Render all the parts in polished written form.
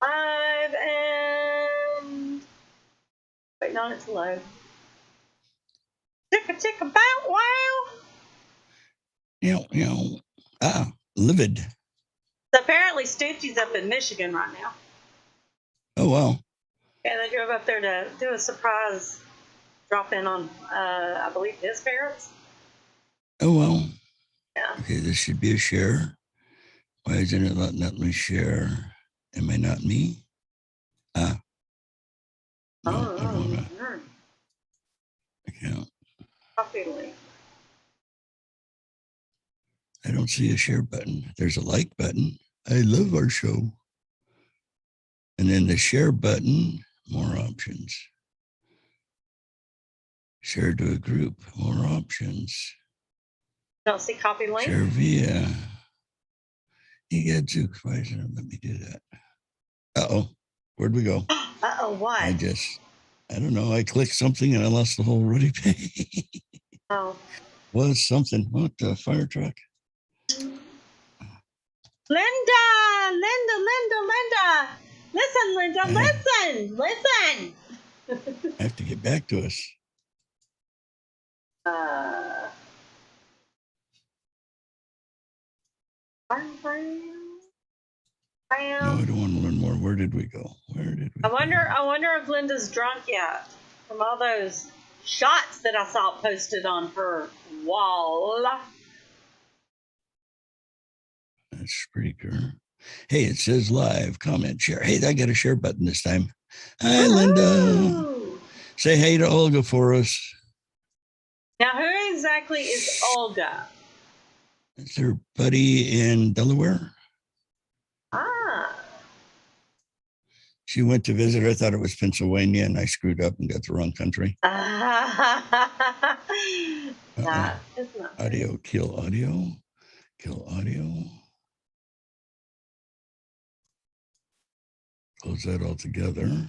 live and waiting on it to load. Tick about wow. Livid. So apparently Stoochie's up in Michigan right now. Oh, wow. Yeah, they drove up there to do a surprise drop in on, I believe, his parents. Oh, well. Yeah. Okay, this should be a share. Why isn't it letting me share? Am I not me? No, I don't want to. Account. Copy link. I don't see a share button. There's a like button. I love our show. And then the share button, more options. Share to a group, more options. Don't see copy link? Share via. You got to, why isn't it let me do that? Uh-oh, where'd we go? Uh-oh, what? I don't know. I clicked something and I lost the whole Ruddy pay. Oh. Was something. What, the fire truck? Linda! Listen, Linda, listen! I have to get back to us. No, I don't want to learn more. Where did we go? I wonder if Linda's drunk yet from all those shots that I saw posted on her wall. That's pretty cool. Hey, it says live, comment, share. Hey, I got a share button this time. Hi, Linda. Say hey to Olga for us. Now, who exactly is Olga? It's her buddy in Delaware. Ah. She went to visit. I thought it was Pennsylvania, and I screwed up and got the wrong country. That is not audio, kill audio. Close that all together.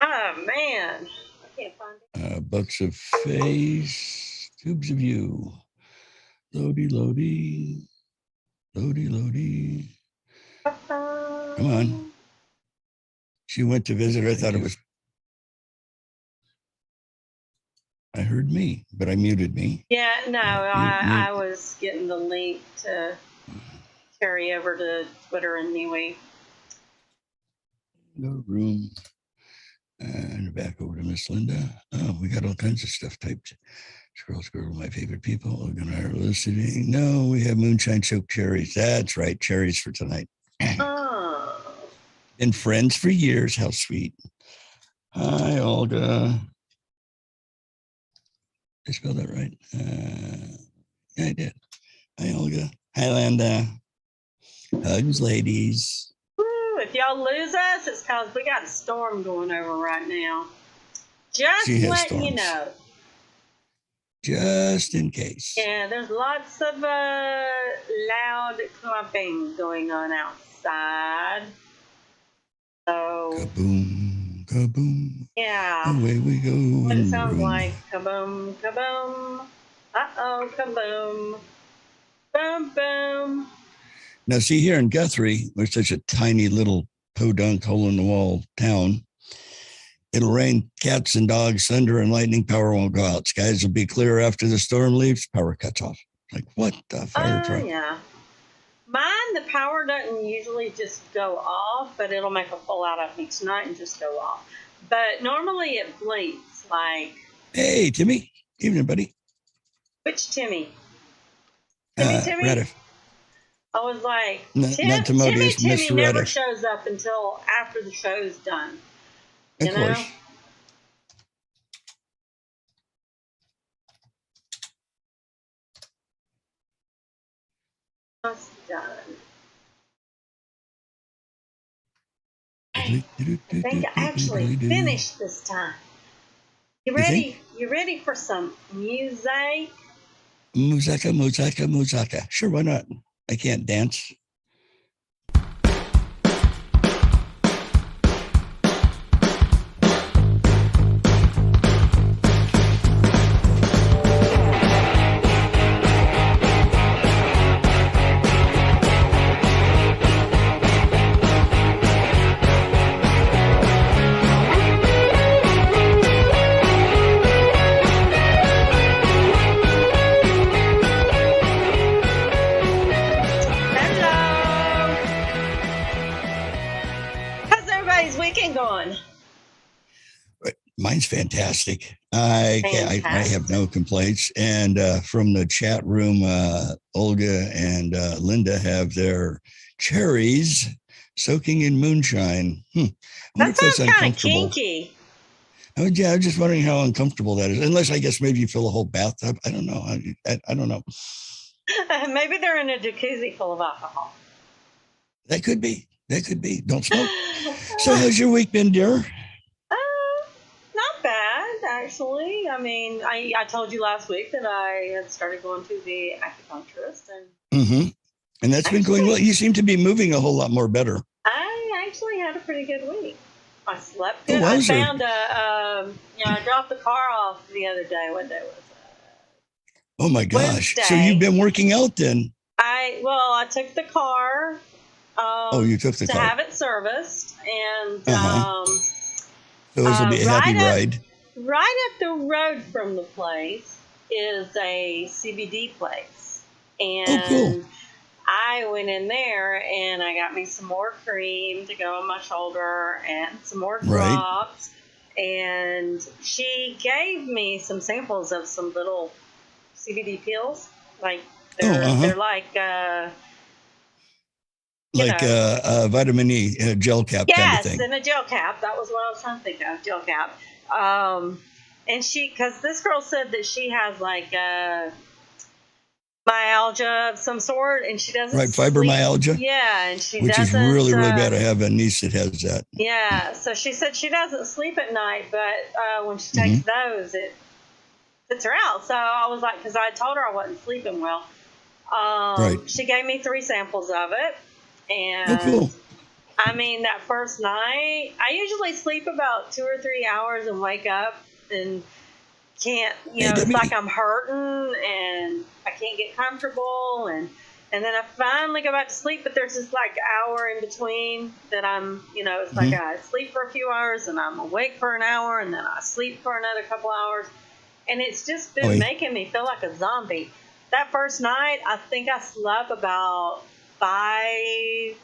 Oh, man. I can't find it. Bucks of face, tubes of you. Loady. Come on. She went to visit. I thought it was. I heard me, but I muted me. Yeah, no, I was getting the link to carry over to Twitter and MeWe. No room. And back over to Miss Linda. Oh, we got all kinds of stuff typed. Scroll, my favorite people. Logan and I are listening. No, we have moonshine soaked cherries. That's right, cherries for tonight. Oh. Been friends for years. How sweet. Hi, Olga. Did I spell that right? Yeah, I did. Hi, Olga. Hi, Linda. Hugs, ladies. If y'all lose us, it's because we got a storm going over right now. Just letting you know. Just in case. Yeah, there's lots of loud clumping going on outside. So. Kaboom, kaboom. Yeah. Away we go. What it sounds like. Kaboom, kaboom. Uh-oh, kaboom. Boom, boom. Now, see, here in Guthrie, we're such a tiny little podunk hole-in-the-wall town. It'll rain cats and dogs, thunder and lightning, power won't go out. Skies will be clear after the storm leaves, power cuts off. Like, what the fire truck? Yeah. Mine, the power doesn't usually just go off, but it'll make a full out of me tonight and just go off. But normally it blinks, like... Hey, Timmy. Evening, buddy. Which Timmy? Timmy? Rediff. I was like, not to motivate Timmy never shows up until after the show's done. Of course. Almost done. I think I actually finished this time. You ready? You ready for some music? Musaka. Sure, why not? I can't dance. fantastic. I have no complaints. And from the chat room, Olga and Linda have their cherries soaking in moonshine. I wonder That if that's sounds kind of uncomfortable. kinky. Oh, yeah, I was just wondering how uncomfortable that is. Unless I guess maybe you fill a whole bathtub. I don't know. I don't know. Maybe they're in a jacuzzi full of alcohol. That could be. Don't smoke. So how's your week been, dear? Not bad, actually. I mean, I told you last week that I had started going to the acupuncturist, And that's been going well. You seem to be moving a whole lot more better. I actually had a pretty good week. I slept good. Oh, I found I dropped the car off the other day. What day was it? Oh my gosh! Wednesday. So you've been working out then? I took the car. You took the to car have it serviced, and so this will be a happy ride. Right up the road from the place is a CBD place, and cool. I went in there and I got me some more cream to go on my shoulder and some more drops. Right. And she gave me some samples of some little CBD pills. Like they're like vitamin E gel cap kind of thing. Yes, and a gel cap. That was what I was trying to think of, gel cap. And because this girl said that she has like myalgia of some sort, and she doesn't fibromyalgia. Yeah, and which is really bad. I have a niece that has that. Yeah, so she said she doesn't sleep at night, but when she takes those, it puts her out. So I was like, because I told her I wasn't sleeping well. She gave me 3 samples of it, and cool. I mean, that first night, I usually sleep about 2 or 3 hours and wake up and can't, it's like I'm hurting and I can't get comfortable, and then I finally go back to sleep, but there's this like hour in between that I'm, it's like I sleep for a few hours and I'm awake for an hour and then I sleep for another couple hours, and it's just been making me feel like a zombie. That first night, I think I slept about 5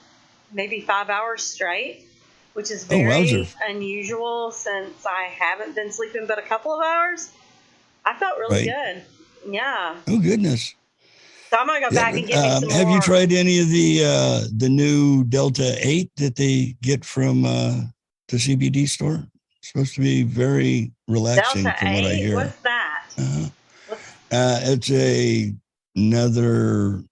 hours straight, which is very unusual since I haven't been sleeping but a couple of hours. I felt really good. Yeah. Oh, goodness. So I'm going to go back and get me some more. Have you tried any of the new Delta 8 that they get from the CBD store? It's supposed to be very relaxing Delta from 8? What I hear. What's that? It's another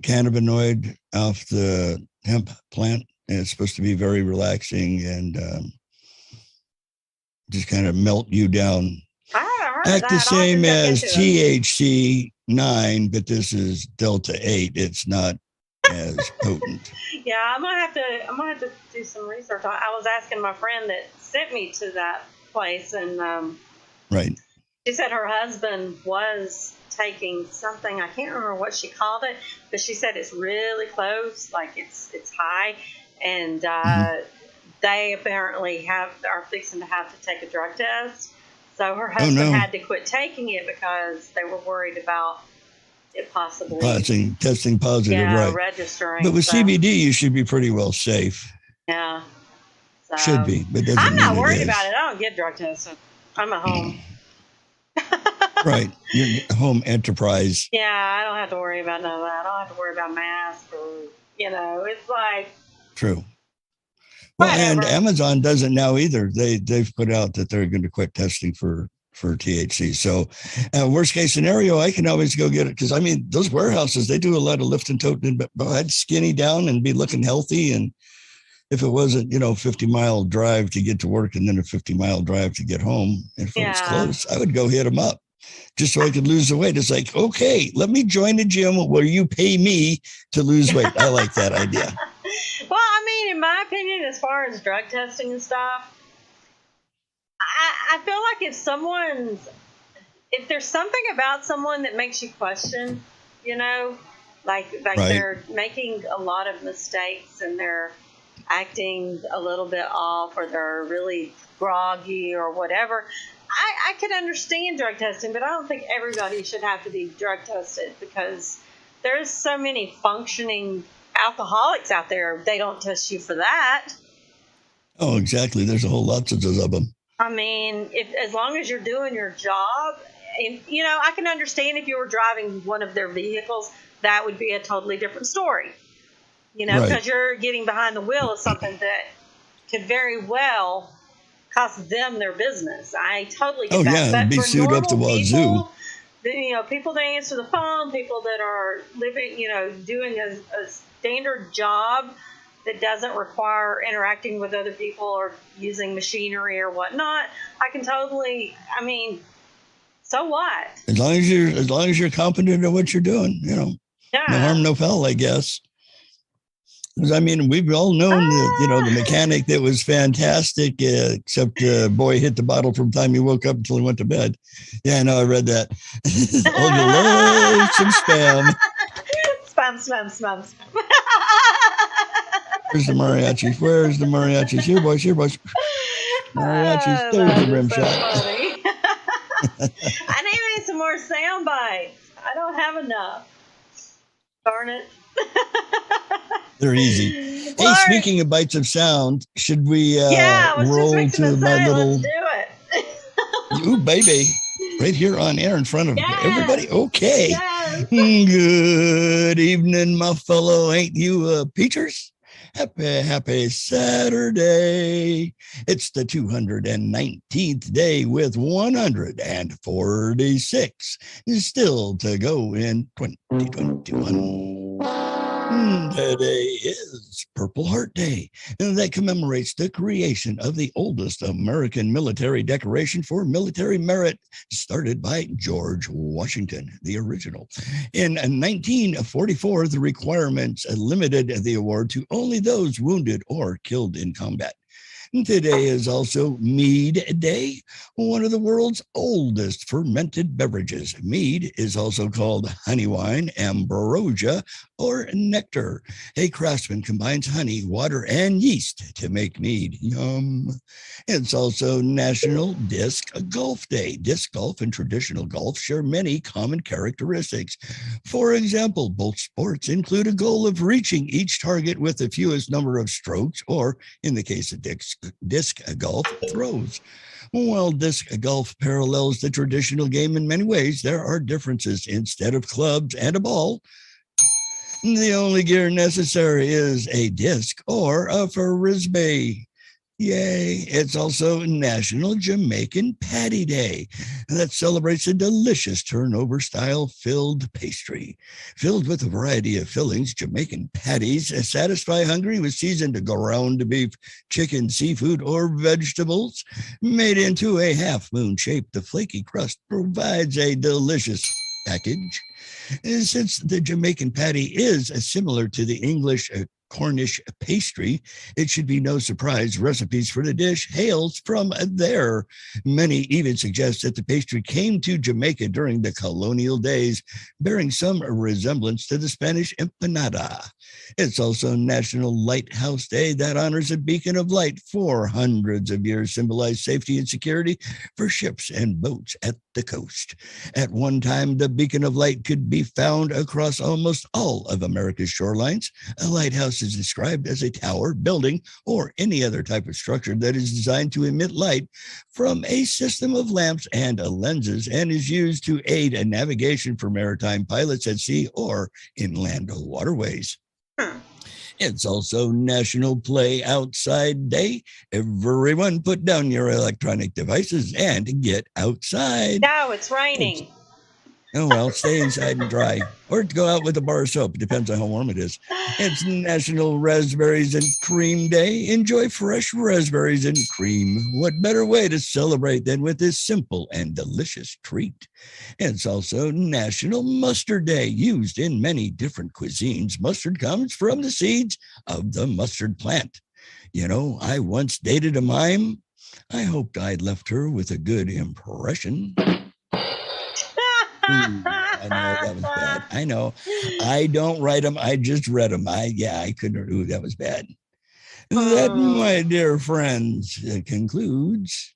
cannabinoid off the hemp plant. And it's supposed to be very relaxing and just kind of melt you down. Act the same as THC 9, but this is Delta 8. It's not as potent. Yeah, I'm gonna have to do some research. I was asking my friend that sent me to that place, and she said her husband was taking something. I can't remember what she called it, but she said it's really close, like it's high, and they apparently are fixing to have to take a drug test. So her husband had to quit taking it because they were worried about it possibly testing positive, registering. But with CBD, you should be pretty well safe. Yeah, so, should be. But I'm not worried about it. I don't get drug tested. I'm at home. Right, your home enterprise. Yeah, I don't have to worry about none of that. I don't have to worry about masks or it's like true. Well, and Amazon doesn't now either. They've put out that they're going to quit testing for THC. So worst case scenario, I can always go get it. Because, I mean, those warehouses, they do a lot of lift and toting, but I'd skinny down and be looking healthy. And if it wasn't, 50-mile drive to get to work and then a 50-mile drive to get home, if it was close, I would go hit them up just so I could lose the weight. It's like, okay, let me join a gym where you pay me to lose weight. I like that idea. Well, I mean, in my opinion, as far as drug testing and stuff, I feel like if there's something about someone that makes you question, like they're making a lot of mistakes and they're acting a little bit off or they're really groggy or whatever, I could understand drug testing, but I don't think everybody should have to be drug tested because there's so many functioning alcoholics out there. They don't test you for that. Oh, exactly. There's a whole lot of them. I mean, if as long as you're doing your job, and I can understand if you were driving one of their vehicles, that would be a totally different story. Right. Because you're getting behind the wheel of something that could very well cost them their business. I totally get that. Yeah, But be for sued up the normal wazoo. people, people that answer the phone, people that are living, doing a standard job that doesn't require interacting with other people or using machinery or whatnot, I can totally. I mean, so what? As long as you're competent at what you're doing, no harm, no foul, I guess. Because I mean, we've all known the mechanic that was fantastic, except boy hit the bottle from the time he woke up until he went to bed. Yeah, I know, I read that. Oh, you love some spam. Spam. Where's the mariachis? Here, boys. Mariachis, there's the rim shot. I need some more sound bites. I don't have enough. Darn it. They're easy. Hey, speaking of bites of sound, should we roll to my little... Let's do it. Ooh, baby. Right here on air in front of everybody. Okay. Yes. Good evening, my fellow. Ain't you Peachers? Happy Saturday. It's the 219th day with 146 still to go in 2021. Today is Purple Heart Day, and that commemorates the creation of the oldest American military decoration for military merit, started by George Washington, the original. In 1944, the requirements limited the award to only those wounded or killed in combat. Today is also Mead Day, one of the world's oldest fermented beverages. Mead is also called honey wine, ambrosia, or nectar. A craftsman combines honey, water, and yeast to make mead. Yum. It's also National Disc Golf Day. Disc golf and traditional golf share many common characteristics. For example, both sports include a goal of reaching each target with the fewest number of strokes, or in the case of disc golf, throws. While disc golf parallels the traditional game in many ways, there are differences. Instead of clubs and a ball, the only gear necessary is a disc or a frisbee. Yay. It's also National Jamaican Patty Day that celebrates a delicious turnover-style filled pastry. Filled with a variety of fillings, Jamaican patties satisfy hungry with seasoned ground beef, chicken, seafood, or vegetables. Made into a half-moon shape, the flaky crust provides a delicious package. Since the Jamaican patty is similar to the English Cornish pastry, it should be no surprise recipes for the dish hails from there. Many even suggest that the pastry came to Jamaica during the colonial days, bearing some resemblance to the Spanish empanada. It's also National Lighthouse Day that honors a beacon of light for hundreds of years, symbolized safety and security for ships and boats at the coast. At one time, the beacon of light could be found across almost all of America's shorelines. A lighthouse is described as a tower, building, or any other type of structure that is designed to emit light from a system of lamps and lenses, and is used to aid in navigation for maritime pilots at sea or inland waterways. It's also National Play Outside Day. Everyone put down your electronic devices and get outside. No, it's raining. Oh, well, stay inside and dry. Or go out with a bar of soap. It depends on how warm it is. It's National Raspberries and Cream Day. Enjoy fresh raspberries and cream. What better way to celebrate than with this simple and delicious treat? It's also National Mustard Day. Used in many different cuisines, mustard comes from the seeds of the mustard plant. You know, I once dated a mime. I hoped I'd left her with a good impression. I know that was bad. I know. I don't write them. I just read them. I couldn't. Ooh, that was bad. That, my dear friends, concludes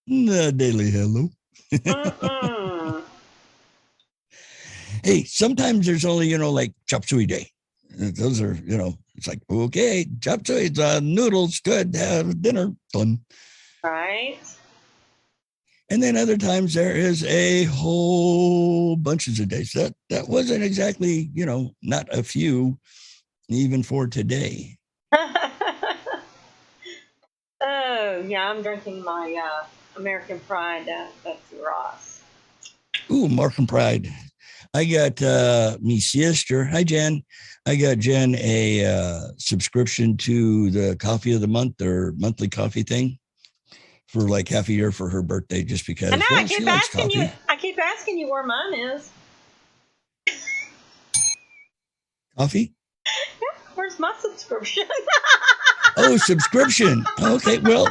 the Daily Hello. Hey, sometimes there's only, like chop suey day. Those are, it's like, okay, chop suey, noodles, good, have dinner, fun. Right. And then other times there is a whole bunches of days. That wasn't exactly, not a few, even for today. Oh, yeah, I'm drinking my American Pride Betsy Ross. Ooh, American Pride. I got me sister. Hi, Jen. I got Jen a subscription to the coffee of the month or monthly coffee thing for like half a year for her birthday, just because. I know. Well, I keep asking you. I keep asking you where mine is. Coffee? Yeah, where's my subscription? Oh, subscription. Okay, well,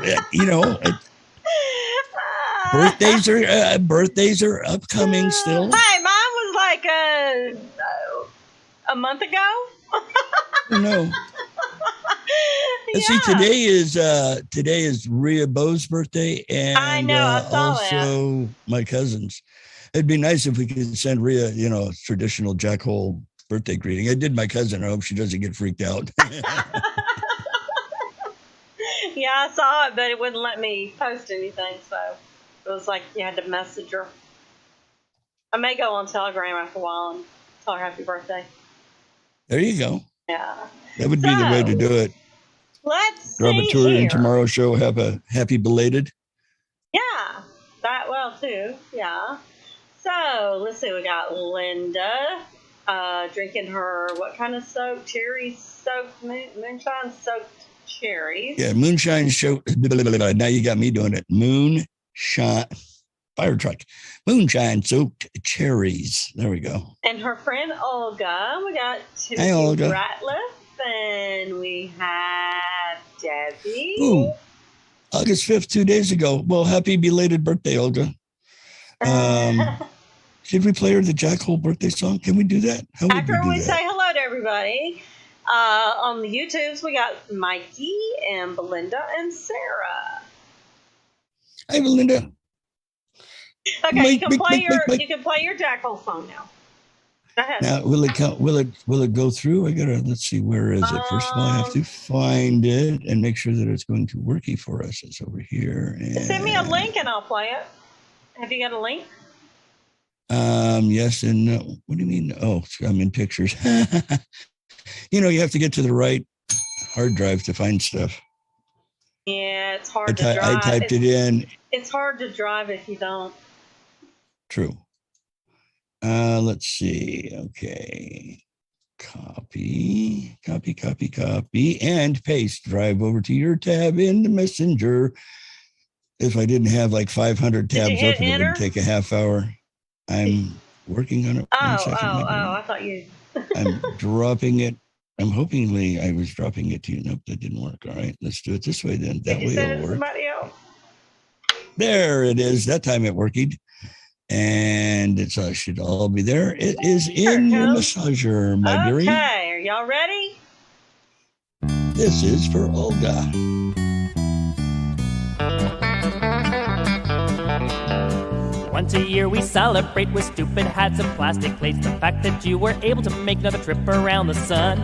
birthdays are upcoming still. Hey, mine was like a month ago. No. Let's see. Today is Rhea Bowe's birthday, and I know. I saw also that. my cousin's. It'd be nice if we could send Rhea, a traditional Jack Hole birthday greeting. I did my cousin. I hope she doesn't get freaked out. Yeah, I saw it, but it wouldn't let me post anything, so it was like you had to message her. I may go on Telegram after a while and tell her happy birthday. There you go. Yeah. That would be the way to do it. Let's Drop see a tour in here. tomorrow's show. Have a happy belated. Yeah, that well too. Yeah. So let's see. We got Linda drinking her what kind of soaked cherry soaked moonshine soaked cherries. Yeah, moonshine show. Now you got me doing it. Moonshine fire truck. Moonshine soaked cherries. There we go. And her friend Olga. We got Hey, Olga. Ratliff, and we have Debbie. Ooh, August 5th, 2 days ago. Well, happy belated birthday, Olga. Should we play her the Jack Hole birthday song? Can we do that? How would After we we do say that? hello to everybody, on the YouTubes, we got Mikey and Belinda and Sarah. Hi, Belinda. Okay, you can Mike. you can play your Jack Hole song now. Go ahead. Now, will it count? Will it go through? Let's see, where is it? First of all, I have to find it and make sure that it's going to worky for us. It's over here. And, Send me a link and I'll play it. Have you got a link? Yes and no. What do you mean? Oh, I'm in pictures. You have to get to the right hard drive to find stuff. Yeah, it's hard to drive. I typed it in. It's hard to drive if you don't. True. Let's see. Okay. Copy, and paste. Drive over to your tab in the Messenger. If I didn't have like 500 tabs open, it would take a half hour. I'm working on it. I thought you. I'm dropping it. I'm hoping I was dropping it to you. Nope, that didn't work. All right, let's do it this way then. That way it'll work. Somebody else? There it is. That time it worked. And it should all be there. It is in your massager, my dearie. Okay, are y'all ready? This is for Olga. Once a year we celebrate with stupid hats and plastic plates. The fact that you were able to make another trip around the sun.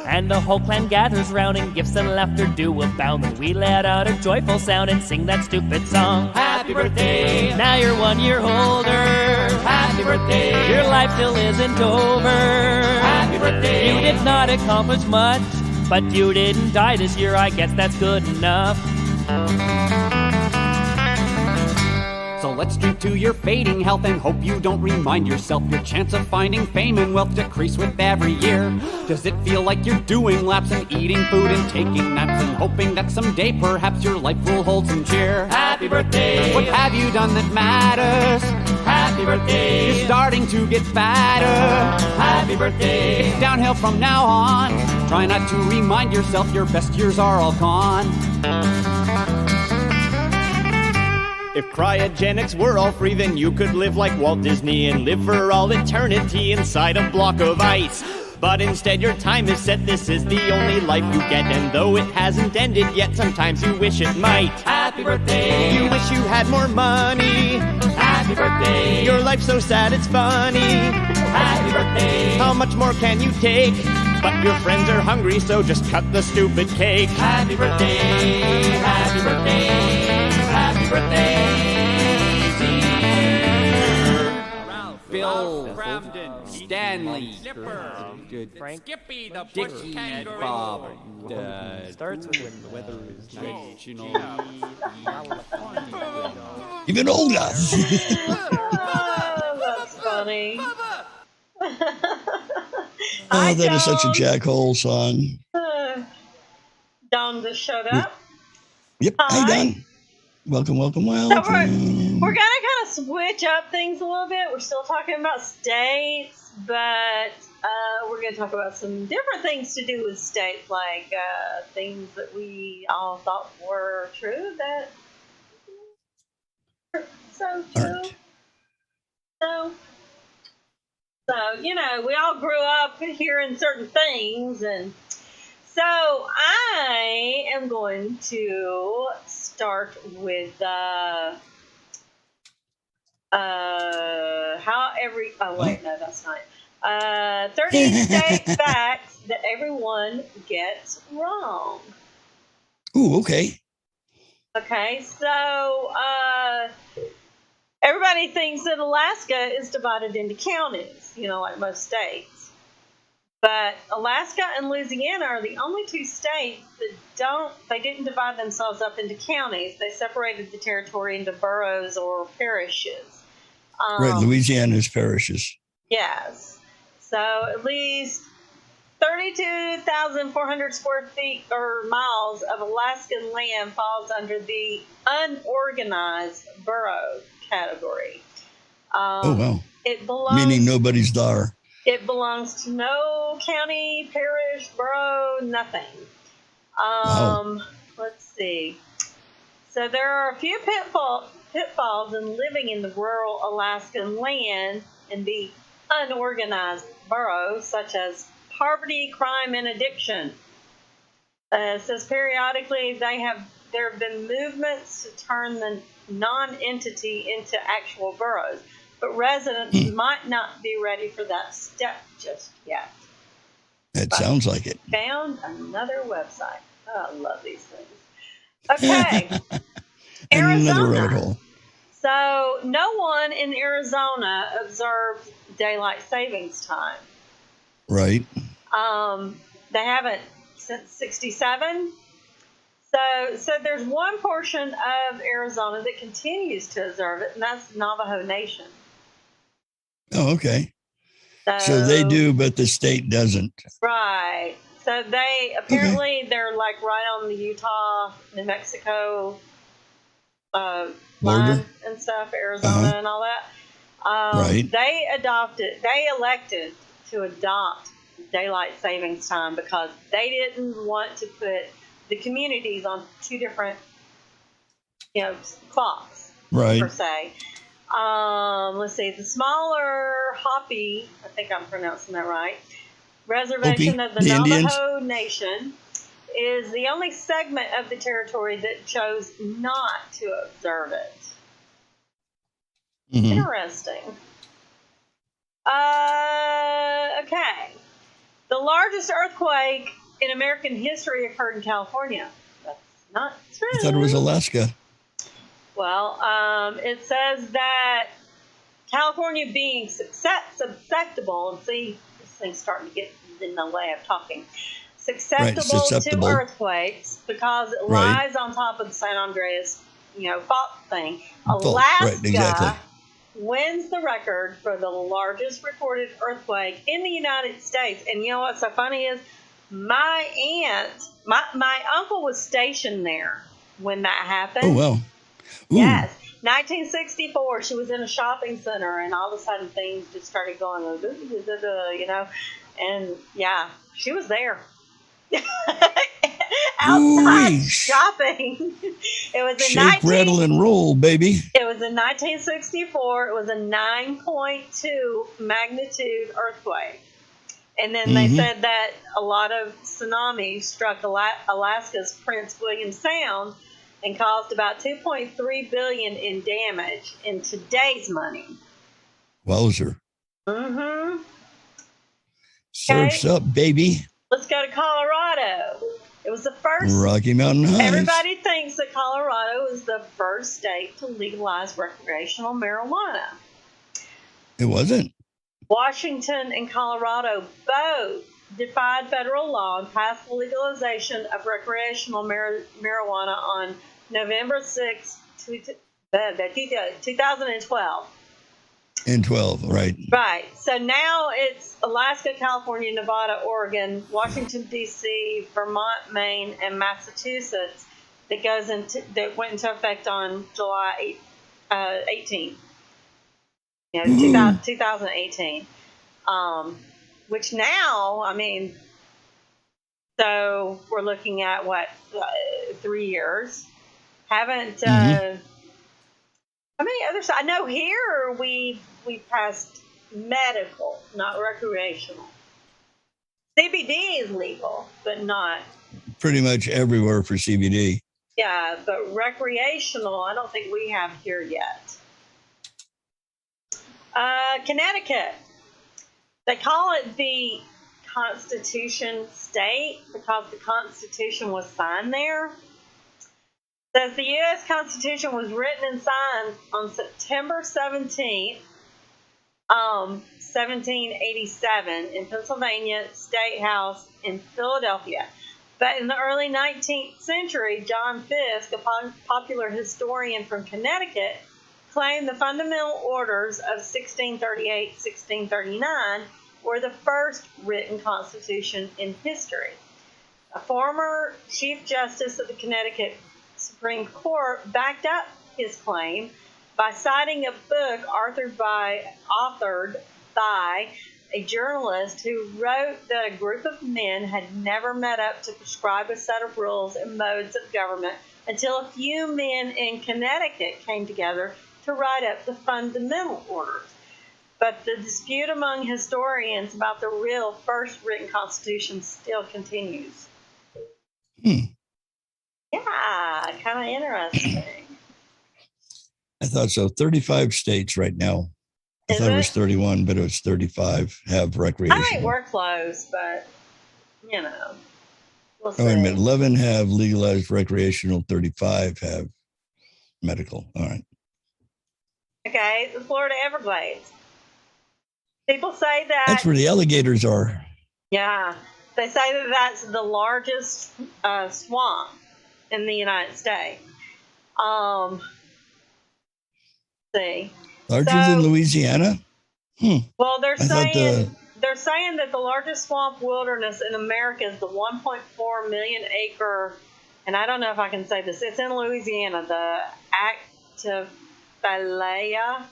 And the whole clan gathers round and gifts and laughter do abound. When we let out a joyful sound and sing that stupid song. Happy birthday, now you're 1 year older. Happy birthday, your life still isn't over. Happy birthday, you did not accomplish much, but you didn't die this year, I guess that's good enough. So let's drink to your fading health and hope you don't remind yourself your chance of finding fame and wealth decrease with every year. Does it feel like you're doing laps and eating food and taking naps and hoping that someday perhaps your life will hold some cheer? Happy birthday! What have you done that matters? Happy birthday! You're starting to get fatter. Happy birthday! It's downhill from now on. Try not to remind yourself your best years are all gone. If cryogenics were all free, then you could live like Walt Disney and live for all eternity inside a block of ice. But instead your time is set, this is the only life you get. And though it hasn't ended yet, sometimes you wish it might. Happy birthday! You wish you had more money. Happy birthday! Your life's so sad it's funny. Happy birthday! How much more can you take? But your friends are hungry, so just cut the stupid cake. Happy birthday! Happy birthday! Happy birthday to Joel, Brandon, Stanley, Frank Skippy the Dickie, kangaroo. Bob, starts with the weather is you know, Even older. Oh, that's funny. Oh, that is such a Jack Hole song. Don just showed up. Yep. Hi. Hey, Don. Welcome. So we're welcome. gonna kind of switch up things a little bit. We're still talking about states, but we're gonna talk about some different things to do with states, like things that we all thought were true that are so true. Aren't. So we all grew up hearing certain things, and so I am going to start with no, that's not it. 30 state facts that everyone gets wrong. Ooh, okay. Okay, so everybody thinks that Alaska is divided into counties, like most states. But Alaska and Louisiana are the only two states that didn't divide themselves up into counties. They separated the territory into boroughs or parishes. Right, Louisiana's parishes. Yes. So at least 32,400 square feet or miles of Alaskan land falls under the unorganized borough category. Oh, wow. It belongs, Meaning nobody's there. It belongs to no county, parish, borough, nothing. Wow. Let's see. So there are a few pitfalls in living in the rural Alaskan land in the unorganized boroughs, such as poverty, crime, and addiction. It says periodically there have been movements to turn the non-entity into actual boroughs, but residents might not be ready for that step just yet. That sounds like it. Found another website. Oh, I love these things. Okay. Another rabbit Arizona. hole. So no one in Arizona observed daylight savings time. Right. They haven't since '67. So there's one portion of Arizona that continues to observe it, and that's Navajo Nation. Oh, okay. So they do, but the state doesn't. Right. So they apparently they're like right on the Utah, New Mexico Border line and stuff, Arizona and all that. Right. They elected to adopt daylight savings time because they didn't want to put the communities on two different, clocks, Right. per se. Let's see, the smaller Hopi, I think I'm pronouncing that right, reservation of the Navajo Nation is the only segment of the territory that chose not to observe it. Mhm. Interesting. Okay. The largest earthquake in American history occurred in California. That's not true. I thought it was Alaska. Well, it says that California being susceptible, and see, this thing's starting to get in the way of talking, susceptible to earthquakes because it lies on top of the San Andreas, fault thing. Alaska wins the record for the largest recorded earthquake in the United States. And you know what's so funny is my uncle was stationed there when that happened. Oh, wow. Ooh. Yes. 1964, she was in a shopping center, and all of a sudden things just started going, and yeah, she was there. Outside shopping. It was Shake, rattle, and roll, baby. It was in 1964. It was a 9.2 magnitude earthquake. And then they said that a lot of tsunamis struck Alaska's Prince William Sound and caused about $2.3 billion in damage in today's money. Wowzer. Mm-hmm. Surf's up, baby. Let's go to Colorado. It was the first. Rocky Mountain Heights. Everybody thinks that Colorado is the first state to legalize recreational marijuana. It wasn't. Washington and Colorado both defied federal law and passed the legalization of recreational marijuana on November 6, 2012. In 12, right. Right. So now it's Alaska, California, Nevada, Oregon, Washington, D.C., Vermont, Maine, and Massachusetts that went into effect on July 18th. 2018. Which now, I mean, so we're looking at 3 years. Haven't how many others? I know here we passed medical, not recreational. CBD is legal, but not pretty much everywhere for CBD. Yeah, but recreational, I don't think we have here yet. Connecticut. They call it the Constitution State because the Constitution was signed there. Says the U.S. Constitution was written and signed on September 17th, 1787 in Pennsylvania State House in Philadelphia. But in the early 19th century, John Fiske, a popular historian from Connecticut, claimed the Fundamental Orders of 1638-1639 were the first written constitution in history. A former Chief Justice of the Connecticut Supreme Court backed up his claim by citing a book authored by a journalist who wrote that a group of men had never met up to prescribe a set of rules and modes of government until a few men in Connecticut came together to write up the Fundamental Orders. But the dispute among historians about the real first written constitution still continues. Yeah, kind of interesting. I thought so. 35 states right now. I thought it was 31, but it was 35 have recreational. I think we're close, but, we'll see. Oh, wait a minute. 11 have legalized recreational, 35 have medical. All right. Okay, the Florida Everglades. People say that... That's where the alligators are. Yeah. They say that that's the largest swamp in the United States. See. Larger than Louisiana? Well, they're saying that the largest swamp wilderness in America is the 1.4 million acre, and I don't know if I can say this. It's in Louisiana, the Atchafalaya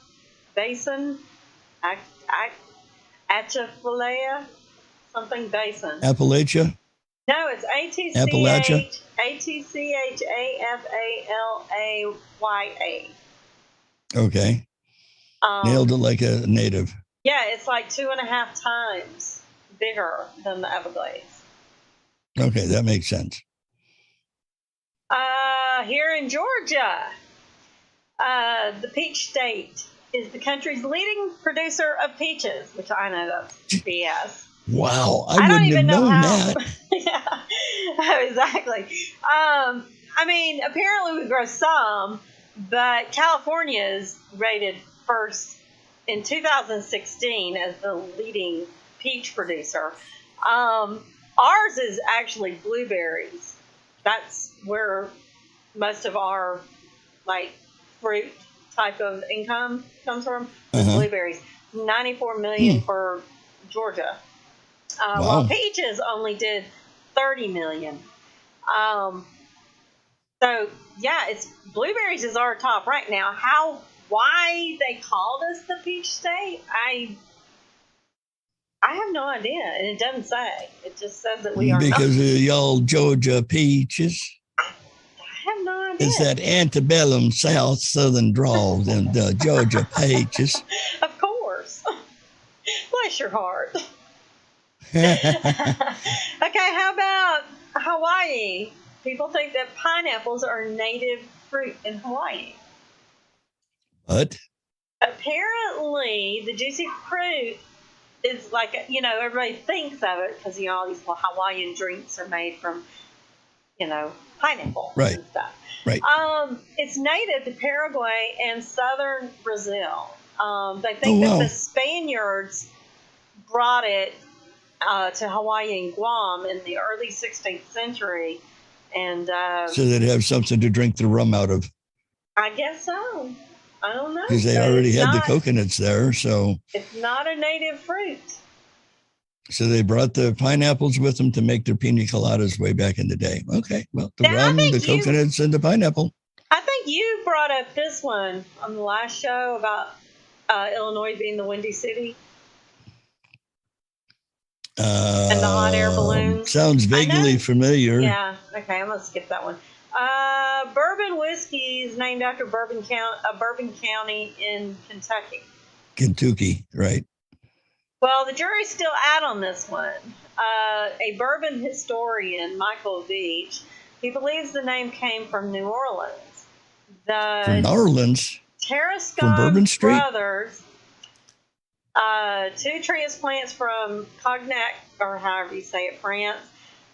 Basin, Atchafalaya something basin. Appalachia? No, it's Appalachia? Atchafalaya. Okay. Nailed it like a native. Yeah, it's like 2.5 times bigger than the Everglades. Okay, that makes sense. Here in Georgia, the Peach State is the country's leading producer of peaches, which I know that's BS. Wow, I wouldn't have known that. Yeah, exactly. Apparently we grow some, but California is rated first in 2016 as the leading peach producer. Ours is actually blueberries. That's where most of our fruit type of income comes from. Blueberries. 94 million for Georgia. Wow. While peaches only did 30 million. So yeah, blueberries is our top right now. Why they called us the Peach State, I have no idea, and it doesn't say. It just says that we are because of y'all Georgia peaches. I have no idea. It's that antebellum Southern drawl and the Georgia peaches. Of course. Bless your heart. Okay, how about Hawaii? People think that pineapples are native fruit in Hawaii. What? Apparently, the juicy fruit is everybody thinks of it because, all these Hawaiian drinks are made from, pineapple and stuff. Right. It's native to Paraguay and southern Brazil. They think that the Spaniards brought it to Hawaii and Guam in the early 16th century. And So they'd have something to drink the rum out of. I guess so. I don't know. Because they But already it's had the not- coconuts there. So It's not a native fruit. they brought the pineapples with them to make their pina coladas way back in the day. Okay. Well, the Yeah, I rum, the think you- coconuts, and the pineapple. I think you brought up this one on the last show about Illinois being the Windy City. And the hot air balloons. Sounds vaguely know. familiar. Yeah. Okay, I'm gonna skip that one. Bourbon whiskey is named after Bourbon County in Kentucky. Kentucky, right. Well, the jury's still out on this one. A bourbon historian, Michael Veach, he believes the name came from New Orleans. From The New Orleans. From Bourbon Tarascon Street? brothers, two transplants from Cognac, or however you say it, France,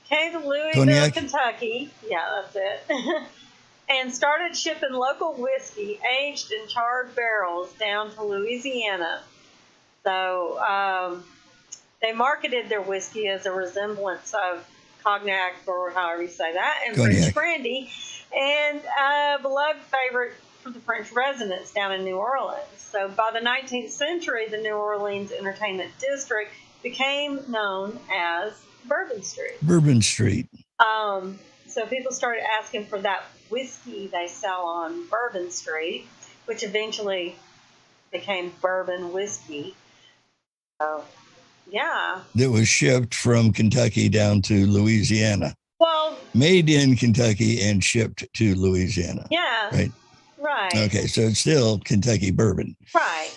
came to Louisville, Cognac? Kentucky. Yeah, that's it. And started shipping local whiskey aged in charred barrels down to Louisiana. So they marketed their whiskey as a resemblance of Cognac, or however you say that, and Cognac. French brandy, and a beloved favorite for the French residents down in New Orleans. So by the 19th century, the New Orleans Entertainment District became known as Bourbon Street. Bourbon Street. So people started asking for that whiskey they sell on Bourbon Street, which eventually became bourbon whiskey. So, yeah. That was shipped from Kentucky down to Louisiana. Well, Made in Kentucky and shipped to Louisiana. yeah. Right. Right. Okay, so it's still Kentucky bourbon. Right.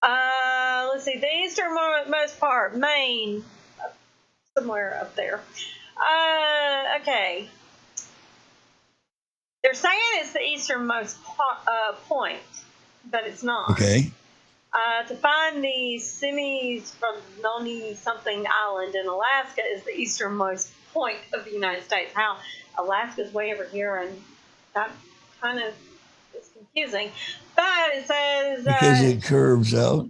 Let's see. The easternmost part, Maine, somewhere up there. Okay. They're saying it's the easternmost point, but it's not. Okay. To find the Simis from Noni something island in Alaska is the easternmost point of the United States. How Alaska's way over here, and that kind of is confusing. But it says Because it curves out.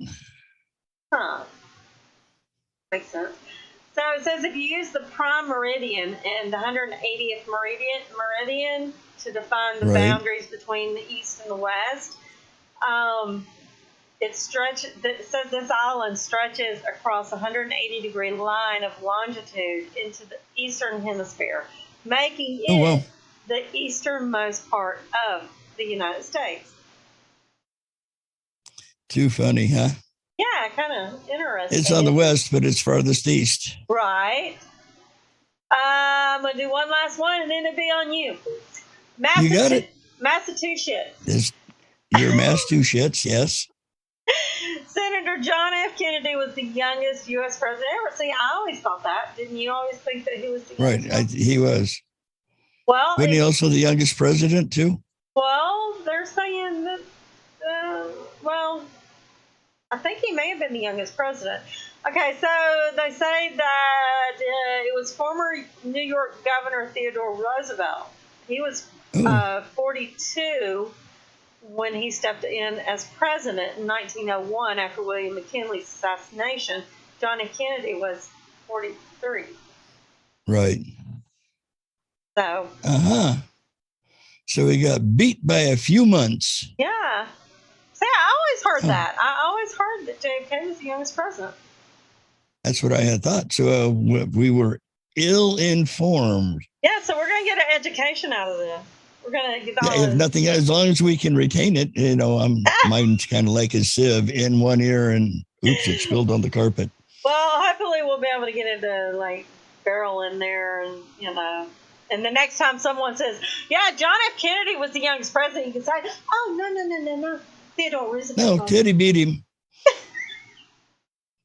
Makes sense. So it says if you use the prime meridian and the 180th meridian to define the Right. boundaries between the east and the west, it says this island stretches across a 180-degree line of longitude into the eastern hemisphere, making it Oh, wow. the easternmost part of the United States. Too funny, huh? Yeah, kind of interesting. It's on the west, but it's farthest east. Right. I'm going to do one last one, and then it'll be on you. You got it. Massachusetts. It's your Massachusetts, yes. Senator John F. Kennedy was the youngest U.S. president ever. See, I always thought that. Didn't you always think that he was the Right. youngest? He was. Well, Wasn't he also the youngest president, too? well, they're saying that, well, I think he may have been the youngest president. Okay, so they say that it was former New York Governor Theodore Roosevelt. He was 42 when he stepped in as president in 1901 after William McKinley's assassination. John F. Kennedy was 43. Right. So, So he got beat by a few months. yeah. See, I always heard that. I always heard that JFK was the youngest president. That's what I had thought. So we were ill-informed. Yeah, so we're going to get an education out of this. We're going to get all If nothing, as long as we can retain it, mine's kind of like a sieve in one ear and oops, it spilled on the carpet. Well, hopefully we'll be able to get it to like barrel in there, and and the next time someone says, "Yeah, John F. Kennedy was the youngest president," you can say, "Oh no, Theodore Roosevelt." No, Teddy beat him.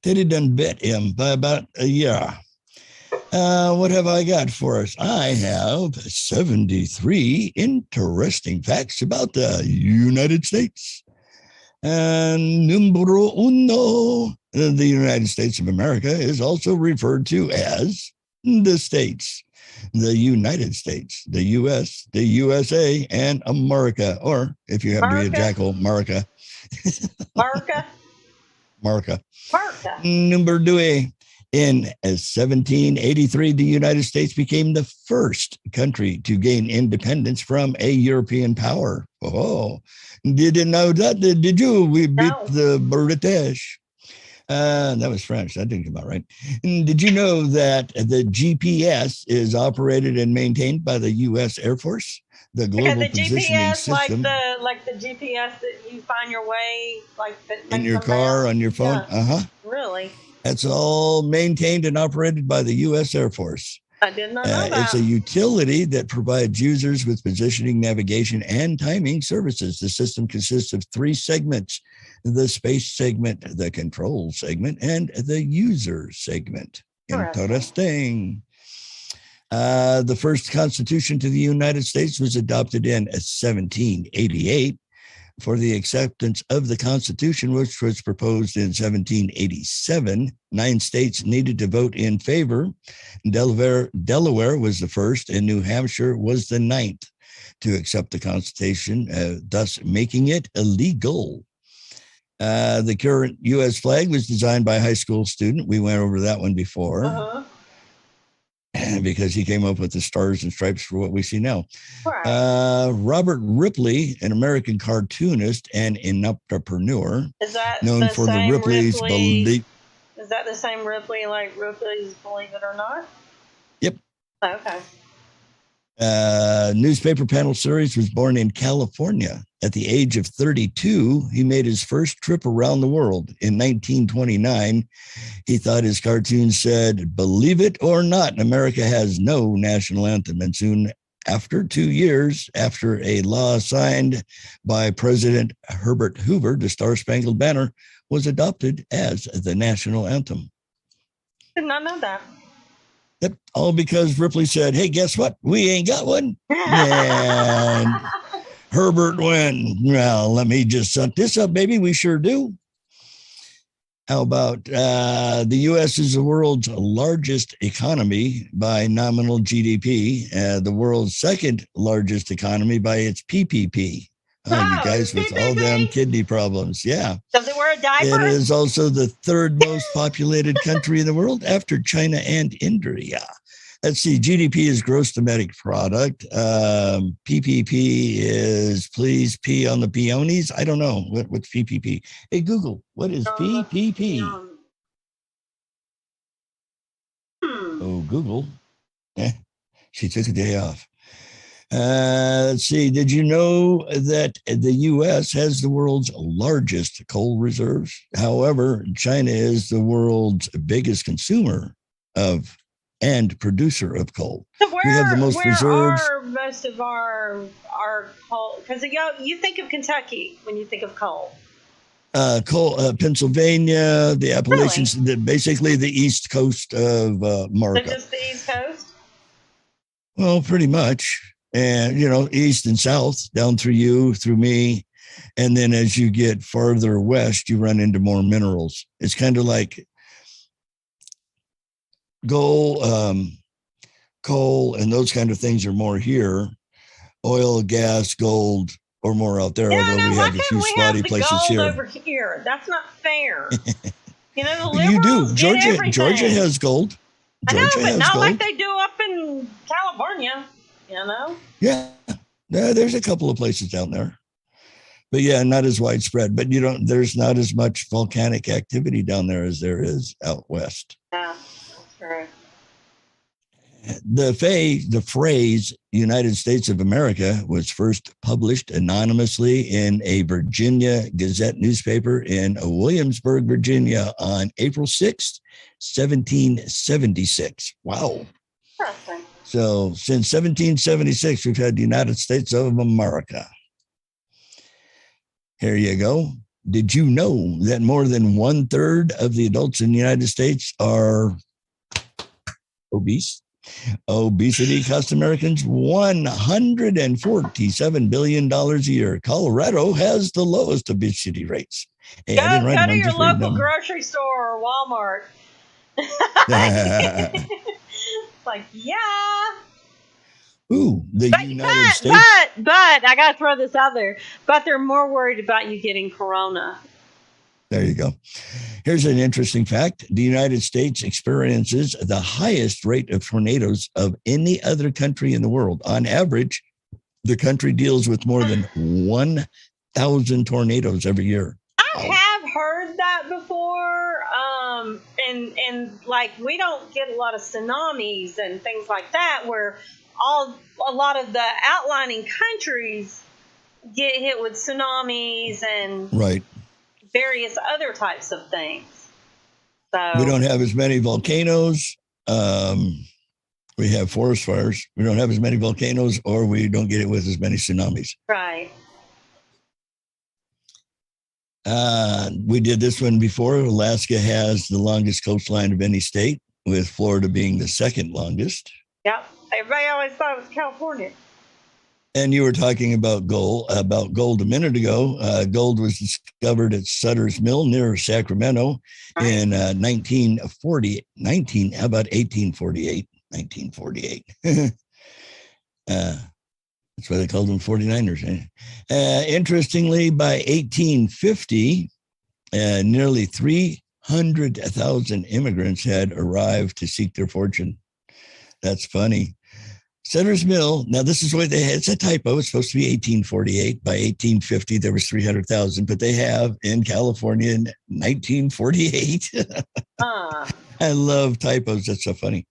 Teddy done bet him by about a year. What have I got for us? I have 73 interesting facts about the United States. And numero uno, the United States of America is also referred to as the states, the United States, the U.S., the USA, and America, or if you happen to be a America. jackal, America. America. Marca. Martha. Number two. In 1783, the United States became the first country to gain independence from a European power. Oh, didn't know that, did you? We beat No. the British. That was French. That didn't come out right. And did you know that the GPS is operated and maintained by the U.S. Air Force? The global Okay, the positioning GPS, system like the GPS that you find your way, like that in makes your a car, map? on your phone. Yeah. Really? That's all maintained and operated by the U.S. Air Force. I did not know that. It's a utility that provides users with positioning, navigation, and timing services. The system consists of 3 segments: the space segment, the control segment, and the user segment. Interesting. The first constitution to the United States was adopted in 1788. For the acceptance of the Constitution, which was proposed in 1787, 9 states needed to vote in favor. Delaware was the first, and New Hampshire was the 9th to accept the Constitution, thus making it illegal. The current U.S. flag was designed by a high school student. We went over that one before. Because he came up with the stars and stripes for what we see now. Right. Robert Ripley, an American cartoonist and an entrepreneur, Is that known for the Ripley's Believe. Is that the same Ripley like Ripley's Believe It or Not? Yep. Okay. Newspaper panel series was born in California. At the age of 32, he made his first trip around the world. In 1929, he thought his cartoon said, "Believe it or not, America has no national anthem." And soon after, 2 years after a law signed by President Herbert Hoover, the Star-Spangled Banner was adopted as the national anthem. Did not know that. Yep, all because Ripley said, "Hey, guess what? We ain't got one." And Herbert went, "Well, let me just set this up, baby. We sure do." How about the U.S. is the world's largest economy by nominal GDP, the world's second largest economy by its PPP. Oh, you guys with all them kidney problems. Yeah. Does it wear a diaper? It is also the 3rd most populated country in the world after China and India. Let's see, GDP is gross domestic product. PPP is please pee on the peonies. I don't know. What's PPP? Hey, Google, what is PPP? Oh, Google. She took a day off. Let's see. Did you know that the U.S. has the world's largest coal reserves? However, China is the world's biggest consumer of and producer of coal. So we have the most reserves. Where are most of our coal? Because you think of Kentucky when you think of coal. Coal, Pennsylvania, the Appalachians, basically the east coast of America. So just the east coast? Well, pretty much. And, east and south, down through you, through me. And then as you get farther west, you run into more minerals. It's kind of like gold, coal, and those kind of things are more here. Oil, gas, gold, or more out there. Although we have a few spotty places here. Over here. That's not fair. The you do. Georgia has gold. Georgia but not gold. Like they do up in California. Yeah, there's a couple of places down there, but yeah, not as widespread. But there's not as much volcanic activity down there as there is out west. Yeah, that's true. The phrase United States of America was first published anonymously in a Virginia Gazette newspaper in Williamsburg, Virginia on April 6th, 1776. Wow. Interesting. So since 1776, we've had the United States of America. Here you go. Did you know that more than 1/3 of the adults in the United States are obese? Obesity costs Americans $147 billion a year. Colorado has the lowest obesity rates. Hey, go to your local grocery store or Walmart. Like, yeah. Ooh, United States. But I got to throw this out there. But they're more worried about you getting corona. There you go. Here's an interesting fact. The United States experiences the highest rate of tornadoes of any other country in the world. On average, the country deals with more than 1,000 tornadoes every year. I have heard that before. And like we don't get a lot of tsunamis and things like that, where a lot of the outlining countries get hit with tsunamis and right. various other types of things. So we don't have as many volcanoes. We have forest fires. We don't have as many volcanoes, or we don't get it with as many tsunamis. Right. We did this one before. Alaska has the longest coastline of any state, with Florida being the second longest. Yep. Everybody always thought it was California. And you were talking about gold a minute ago. Gold was discovered at Sutter's Mill near Sacramento in 1848. That's why they called them 49ers. Interestingly, by 1850, nearly 300,000 immigrants had arrived to seek their fortune. That's funny. Sutter's Mill. Now, this is what they had. It's a typo. It's supposed to be 1848. By 1850, there was 300,000, but they have in California in 1948. I love typos. That's so funny.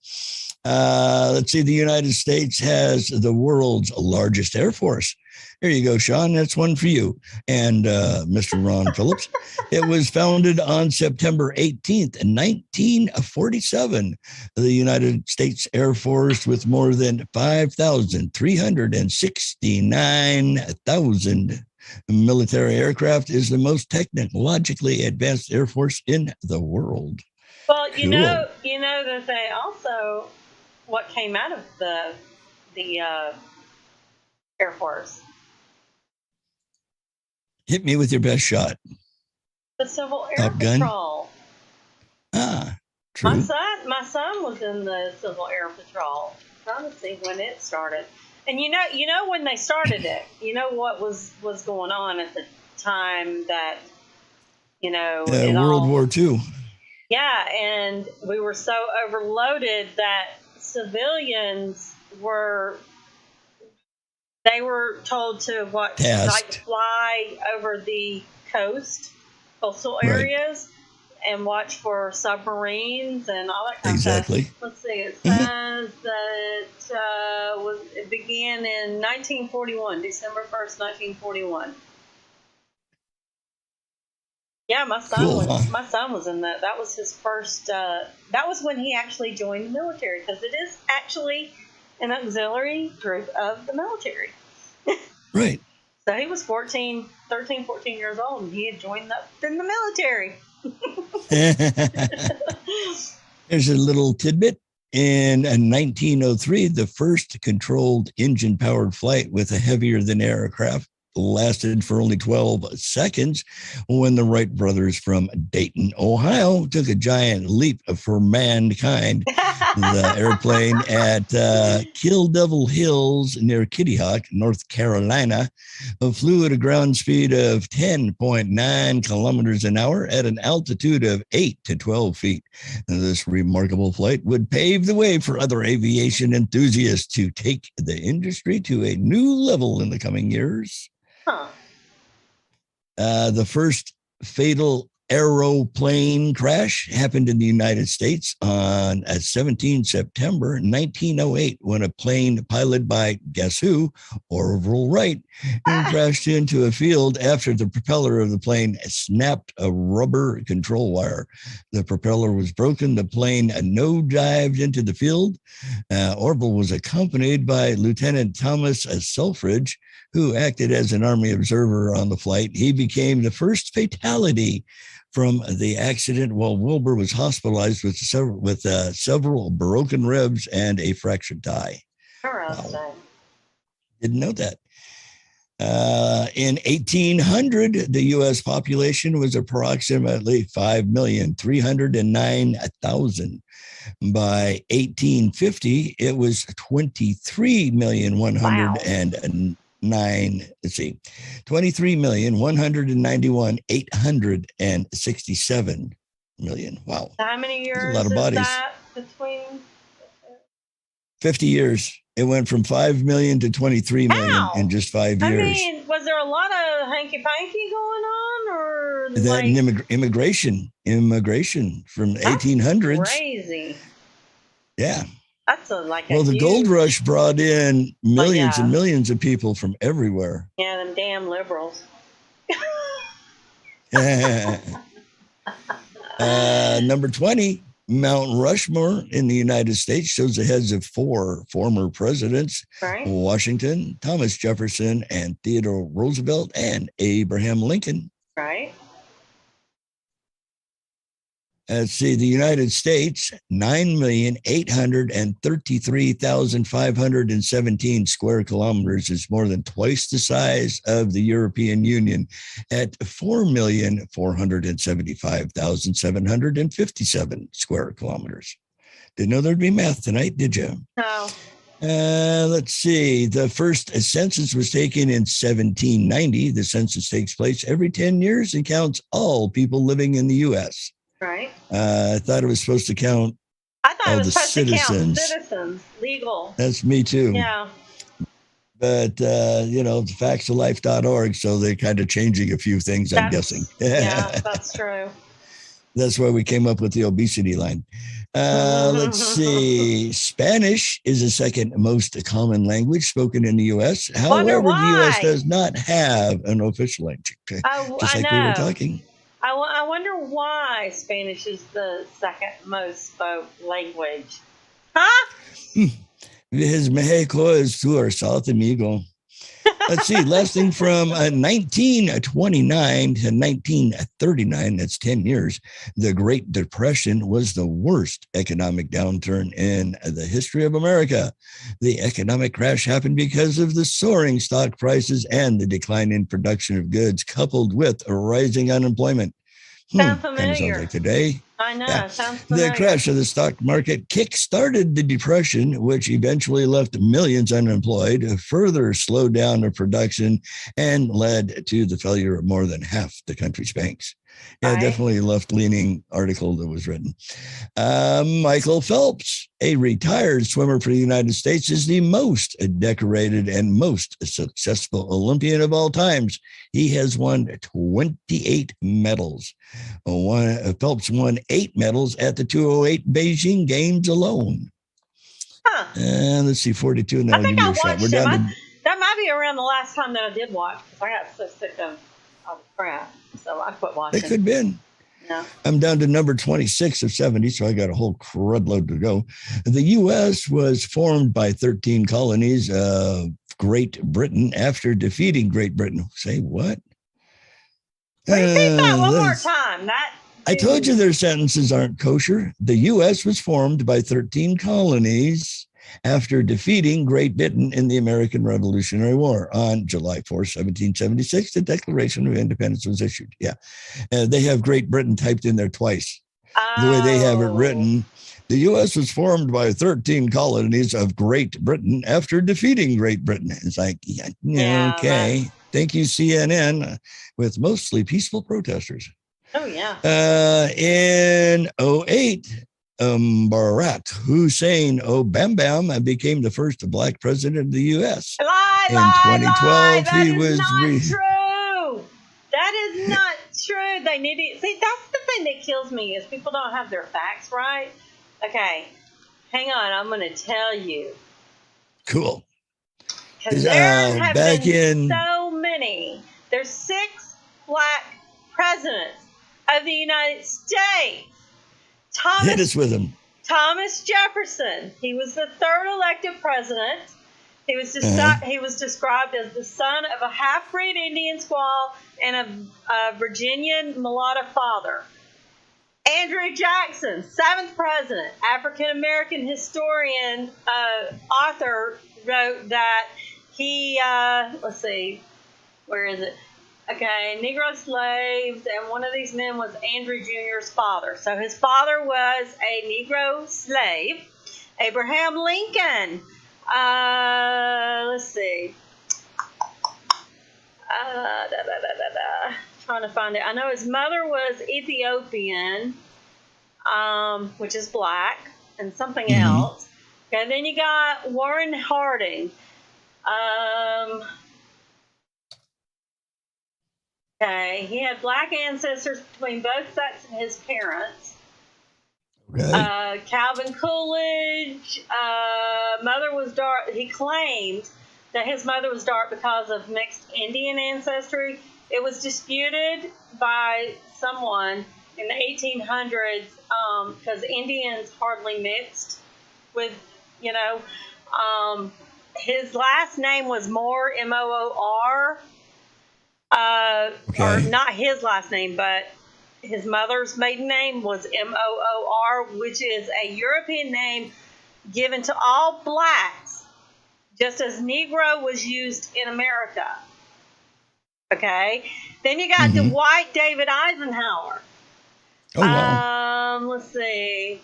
Let's see. The United States has the world's largest Air Force. Here you go, Sean. That's one for you. And Mr. Ron Phillips. It was founded on September 18th, 1947. The United States Air Force, with more than 5,369,000 military aircraft, is the most technologically advanced Air Force in the world. Well, you know that they also, what came out of the Air Force? Hit me with your best shot. The Civil Air Top Gun? Patrol. True. My son was in the Civil Air Patrol. I'm trying to see when it started. And you know when they started it, you know what was going on at the time that, World War II. Yeah, and we were so overloaded that civilians were told to fly over the coastal areas, and watch for submarines and all that kind of stuff. Let's see. It says that it began in 1941, December 1st, 1941. Yeah, my son was in that. That was his first. That was when he actually joined the military, because it is actually an auxiliary group of the military. Right. So he was 13, 14 years old, and he had joined up in the military. There's a little tidbit. In 1903, the first controlled engine-powered flight with a heavier-than-air aircraft lasted for only 12 seconds when the Wright brothers from Dayton, Ohio, took a giant leap for mankind. The airplane at Kill Devil Hills near Kitty Hawk, North Carolina, flew at a ground speed of 10.9 kilometers an hour at an altitude of 8 to 12 feet. And this remarkable flight would pave the way for other aviation enthusiasts to take the industry to a new level in the coming years. The first fatal aeroplane crash happened in the United States on 17 September 1908, when a plane piloted by, guess who, Orville Wright, crashed into a field after the propeller of the plane snapped a rubber control wire. The propeller was broken. The plane no-dived into the field. Orville was accompanied by Lieutenant Thomas Selfridge, who acted as an Army observer on the flight. He became the first fatality from the accident, while Wilbur was hospitalized with several broken ribs and a fractured thigh. Wow. Didn't know that. In 1800, the U.S. population was approximately 5,309,000. By 1850, it was 23,100,000. let's see, 23,191,867 million. Wow. How many years a lot of is bodies. that between? 50 years. It went from 5 million to 23 million How? in just 5 years. I mean, was there a lot of hanky-panky going on, or that like, immigration from the that's 1800s. crazy. Yeah. That's a Well, the gold rush brought in millions yeah. and millions of people from everywhere. Yeah, them damn liberals. Number 20, Mount Rushmore in the United States shows the heads of 4 former presidents: Right. Washington, Thomas Jefferson, and Theodore Roosevelt, and Abraham Lincoln. Right. Let's see, the United States, 9,833,517 square kilometers is more than twice the size of the European Union at 4,475,757 square kilometers. Didn't know there'd be math tonight, did you? No. Let's see. The first census was taken in 1790. The census takes place every 10 years and counts all people living in the U.S. Right. I thought it was supposed to count I thought all it was the supposed to count citizens. citizens, legal. That's me too. Yeah. But, it's factsoflife.org, so they're kind of changing a few things, I'm guessing. Yeah, that's true. That's why we came up with the obesity line. Let's see. Spanish is the second most common language spoken in the U.S. However, the U.S. does not have an official language. Just like we were talking. I wonder why Spanish is the second most spoke language. Huh? His Mexico is to our south, amigo. Let's see, lasting from 1929 to 1939, that's 10 years, the Great Depression was the worst economic downturn in the history of America. The economic crash happened because of the soaring stock prices and the decline in production of goods, coupled with a rising unemployment. Sounds Kind of familiar. sounds like today. I know. Yeah. Sounds familiar. The crash of the stock market kick-started the depression, which eventually left millions unemployed, further slowed down the production, and led to the failure of more than half the country's banks. Yeah, Right. definitely a left-leaning article that was written. Michael Phelps, a retired swimmer for the United States, is the most decorated and most successful Olympian of all times. He has won 28 medals. Phelps won 8 medals at the 2008 Beijing Games alone. Huh. And let's see, 42. Now I think give I you a shot. watched We're him. down to That might be around the last time that I did watch, because I got so sick of all the crap. So I quit watching. It could have been. No. I'm down to number 26 of 70, so I got a whole crud load to go. The U.S. was formed by 13 colonies of Great Britain after defeating Great Britain. Say what? Repeat that one more time. I told you their sentences aren't kosher. The U.S. was formed by 13 colonies after defeating Great Britain in the American Revolutionary War on July 4, 1776. The Declaration of Independence was issued. Yeah. They have Great Britain typed in there twice. The way they have it written, the U.S. was formed by 13 colonies of Great Britain after defeating Great Britain. It's like, yeah, okay. Thank you, CNN, with mostly peaceful protesters. Oh, yeah. In 2008, Barack Hussein Obama became the first Black president of the U.S. In 2012, he was true. That is not true. They need to see. That's the thing that kills me is people don't have their facts right. Okay, hang on. I'm going to tell you. Cool. Because there have been so many. There's 6 Black presidents of the United States. Hit us with him. Thomas Jefferson. He was the 3rd elected president. He was described as the son of a half-breed Indian squaw and a Virginian mulatto father. Andrew Jackson, 7th president, African-American historian, author, wrote that he, let's see, where is it? Okay, Negro slaves, and one of these men was Andrew Jr.'s father. So his father was a Negro slave. Abraham Lincoln, let's see. Trying to find it. I know his mother was Ethiopian, which is black, and something else. Okay, then you got Warren Harding. Okay, he had black ancestors between both sets of his parents. Okay. Calvin Coolidge, mother was dark. He claimed that his mother was dark because of mixed Indian ancestry. It was disputed by someone in the 1800s because Indians hardly mixed with, his last name was Moore, M-O-O-R. Or not his last name, but his mother's maiden name was M-O-O-R, which is a European name given to all blacks, just as Negro was used in America. Okay? Then you got Dwight David Eisenhower. Oh, wow. Let's see.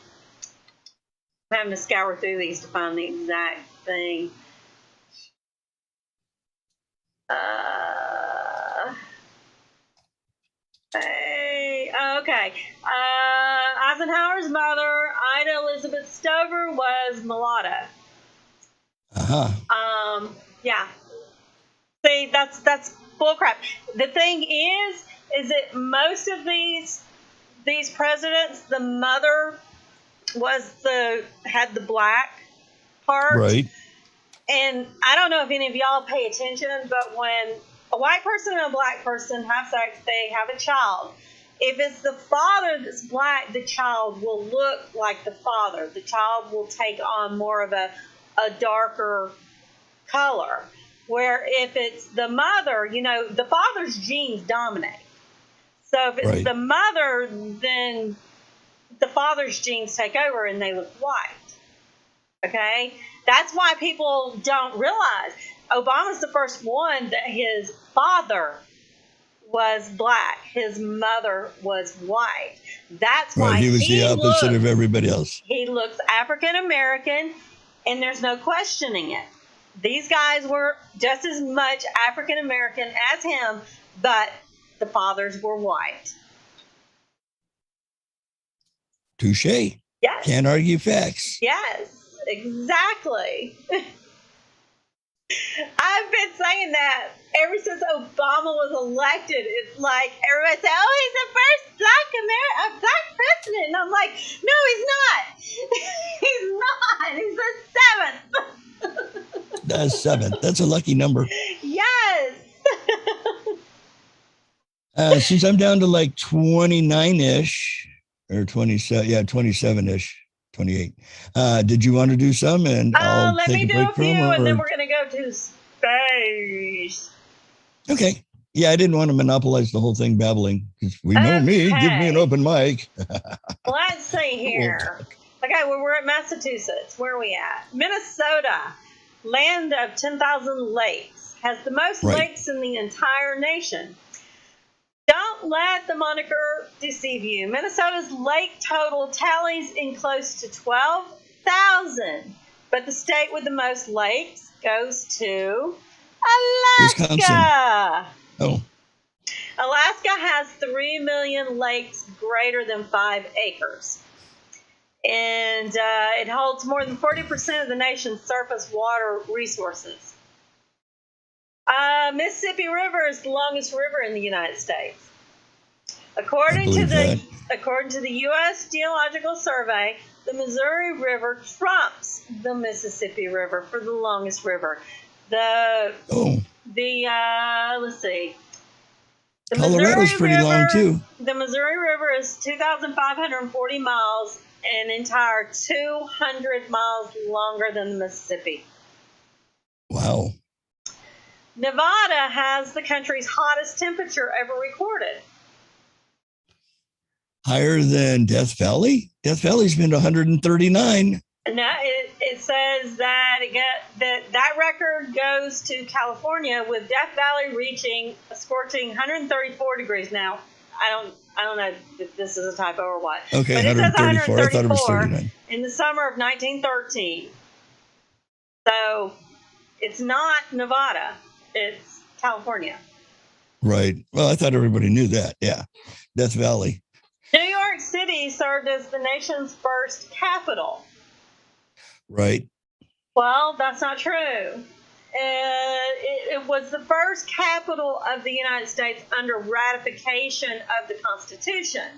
I'm having to scour through these to find the exact thing. Okay. Eisenhower's mother, Ida Elizabeth Stover, was mulatto. Yeah. See, that's bullcrap. The thing is that most of these presidents, the mother had the black part. Right. And I don't know if any of y'all pay attention, but when a white person and a black person have sex, they have a child. If it's the father that's black, the child will look like the father. The child will take on more of a darker color. Where if it's the mother, the father's genes dominate. So if it's the mother, then the father's genes take over and they look white. Okay? That's why people don't realize Obama's the first one that his father was black. His mother was white. That's why he was the opposite of everybody else. He looks African American, and there's no questioning it. These guys were just as much African American as him, but the fathers were white. Touche. Yes. Can't argue facts. Yes, exactly. I've been saying that ever since Obama was elected. It's like everybody said, "Oh, he's the first black president," and I'm like, "No, he's not. He's the 7th." That's 7th. That's a lucky number. Yes. Since I'm down to like 29-ish or 27, 27-ish. 28. Did you want to do some? And I'll let take me a do break a few, from, and then we're going to go to space. Okay. Yeah, I didn't want to monopolize the whole thing babbling because we know me. Give me an open mic. Let's see here. Okay, well, we're at Massachusetts. Where are we at? Minnesota, land of 10,000 lakes, has the most lakes in the entire nation. Don't let the moniker deceive you. Minnesota's lake total tallies in close to 12,000, but the state with the most lakes goes to Alaska. Wisconsin. Oh. Alaska has 3 million lakes greater than 5 acres. And it holds more than 40% of the nation's surface water resources. Mississippi River is the longest river in the United States. According to the U.S. Geological Survey, the Missouri River trumps the Mississippi River for the longest river. Let's see. The Colorado's pretty long too. The Missouri River is 2,540 miles, an entire 200 miles longer than the Mississippi. Wow. Nevada has the country's hottest temperature ever recorded. Higher than Death Valley? Death Valley's been 139. No, it says that that record goes to California, with Death Valley reaching a scorching 134 degrees. Now, I don't know if this is a typo or what. Okay, but it says 134. I thought it was 39. In the summer of 1913. So it's not Nevada. It's California. Right. Well, I thought everybody knew that. Yeah. Death Valley. New York City served as the nation's first capital. Right. Well, that's not true. It was the first capital of the United States under ratification of the Constitution.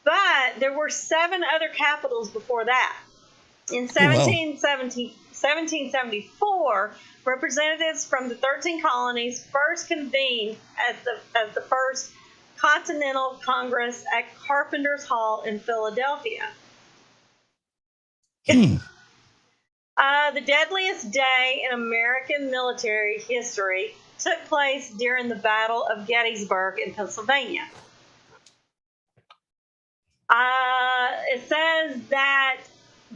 But there were 7 other capitals before that. In 1774, representatives from the 13 colonies first convened as the first Continental Congress at Carpenter's Hall in Philadelphia. The deadliest day in American military history took place during the Battle of Gettysburg in Pennsylvania. It says that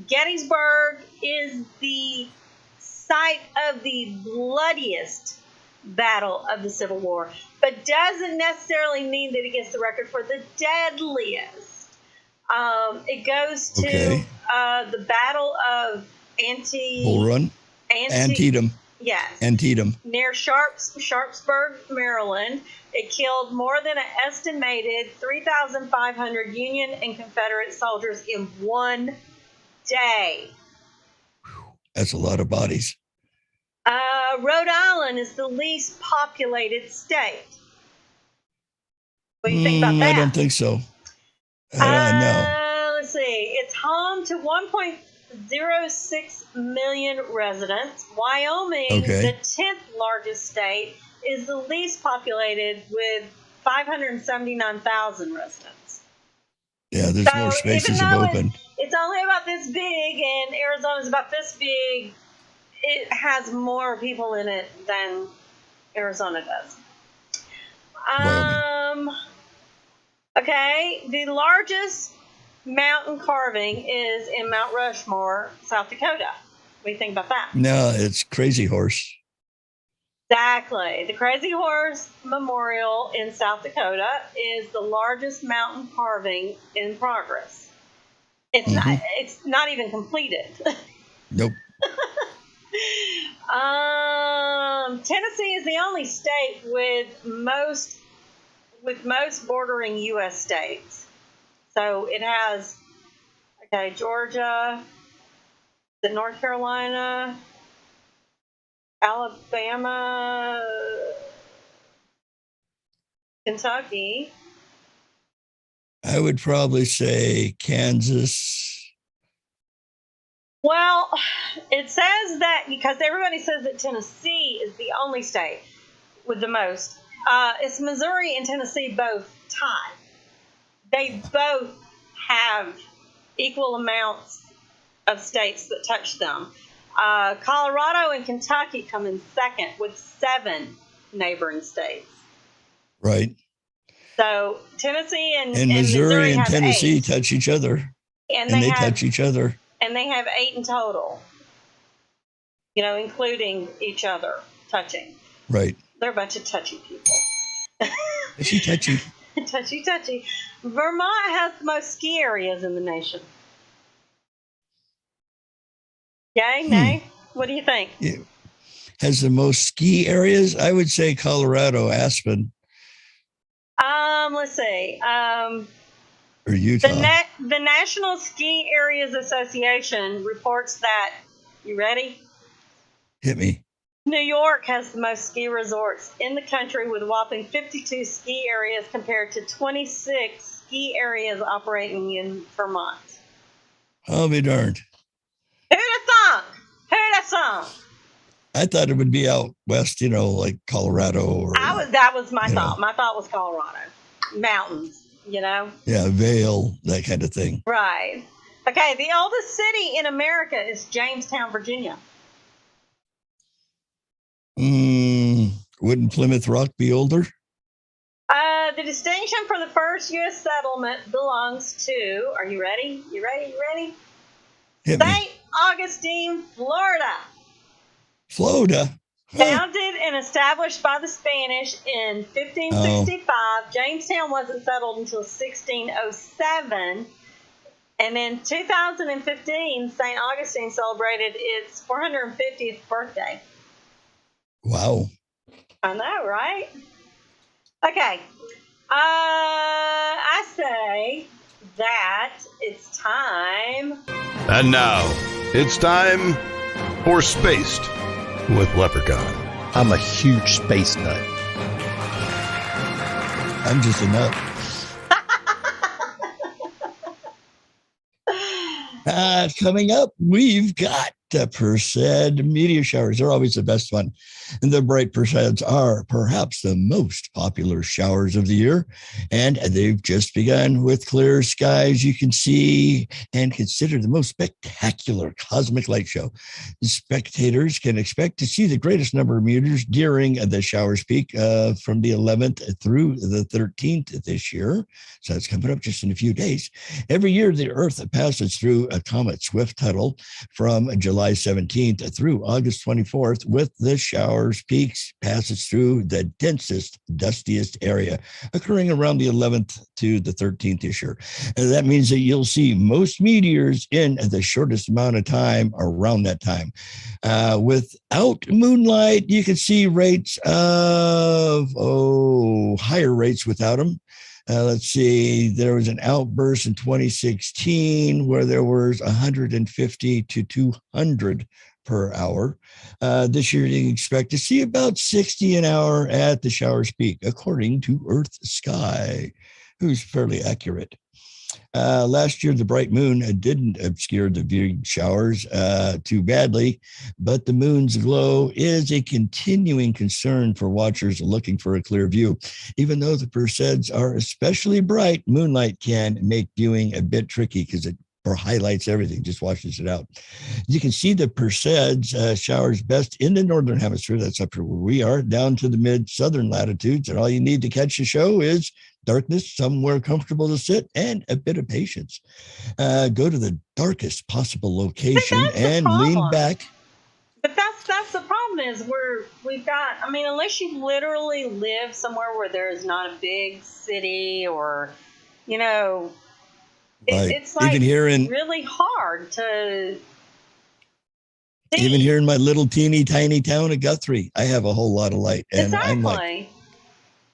Gettysburg is the site of the bloodiest battle of the Civil War, but doesn't necessarily mean that it gets the record for the deadliest. It goes to the Battle of Bull Run. Antietam. Yes. Antietam. Near Sharpsburg, Maryland. It killed more than an estimated 3,500 Union and Confederate soldiers in one day. That's a lot of bodies. Rhode Island is the least populated state. What do you think about that? I don't think so. No. Let's see. It's home to 1.06 million residents. Wyoming, the 10th largest state, is the least populated with 579,000 residents. Yeah, there's more spaces open. It's only about this big, and Arizona's about this big. It has more people in it than Arizona does. Okay, the largest mountain carving is in Mount Rushmore, South Dakota. What do you think about that? No, it's Crazy Horse. Exactly. The Crazy Horse Memorial in South Dakota is the largest mountain carving in progress. It's not even completed. Nope. Tennessee is the only state with most bordering U.S. states. So it has, Georgia, North Carolina, Alabama, Kentucky. I would probably say Kansas. Well, it says that because everybody says that Tennessee is the only state with the most. It's Missouri and Tennessee both tied. They both have equal amounts of states that touch them. Colorado and Kentucky come in second with 7 neighboring states. Right. So Tennessee and Missouri and have Tennessee 8. touch each other. And they touch each other. And they have 8 in total, including each other touching. Right. They're a bunch of touchy people. Touchy. Touchy. Vermont has the most ski areas in the nation. Yay, nay? What do you think? Yeah. Has the most ski areas? I would say Colorado, Aspen. Let's see. Or Utah. The National Ski Areas Association reports that, you ready? Hit me. New York has the most ski resorts in the country with a whopping 52 ski areas compared to 26 ski areas operating in Vermont. I'll be darned. Who'd have thunk? I thought it would be out west, like Colorado. Or that was my thought. My thought was Colorado. Mountains, Yeah, Vail, that kind of thing. Right. Okay, the oldest city in America is Jamestown, Virginia. Wouldn't Plymouth Rock be older? The distinction for the first U.S. settlement belongs to, are you ready? You ready? Hit me. St. Augustine, Florida. Florida? Founded and established by the Spanish in 1565, Jamestown wasn't settled until 1607. And in 2015, St. Augustine celebrated its 450th birthday. Wow. I know, right? Okay. I say that it's time. And now, it's time for Spaced with Leprechaun. I'm a huge space nut. I'm just a nut. Coming up, we've got Perseid meteor showers. They're always the best fun. And the bright Perseids are perhaps the most popular showers of the year. And they've just begun with clear skies. You can see and consider the most spectacular cosmic light show. The spectators can expect to see the greatest number of meteors during the showers peak from the 11th through the 13th this year. So that's coming up just in a few days. Every year, the Earth passes through a comet Swift-Tuttle from July 17th through August 24th, with the showers peaks passes through the densest, dustiest area, occurring around the 11th to the 13th this year. And that means that you'll see most meteors in the shortest amount of time around that time. Without moonlight, you can see rates of, higher rates without them. Let's see, there was an outburst in 2016 where there was 150 to 200 per hour. This year, you can expect to see about 60 an hour at the shower's peak, according to Earth Sky, who's fairly accurate. Last year, the bright moon didn't obscure the viewing showers too badly, but the moon's glow is a continuing concern for watchers looking for a clear view. Even though the Perseids are especially bright, moonlight can make viewing a bit tricky because it highlights everything, just washes it out. You can see the Perseids showers best in the northern hemisphere. That's up to where we are, down to the mid-southern latitudes. And all you need to catch the show is darkness, somewhere comfortable to sit, and a bit of patience. Go to the darkest possible location and lean back. But that's the problem is we've got, I mean, unless you literally live somewhere where there is not a big city or, you know, it's like even here in, really hard to see. Even here in my little teeny tiny town of Guthrie, I have a whole lot of light. And exactly. I'm like,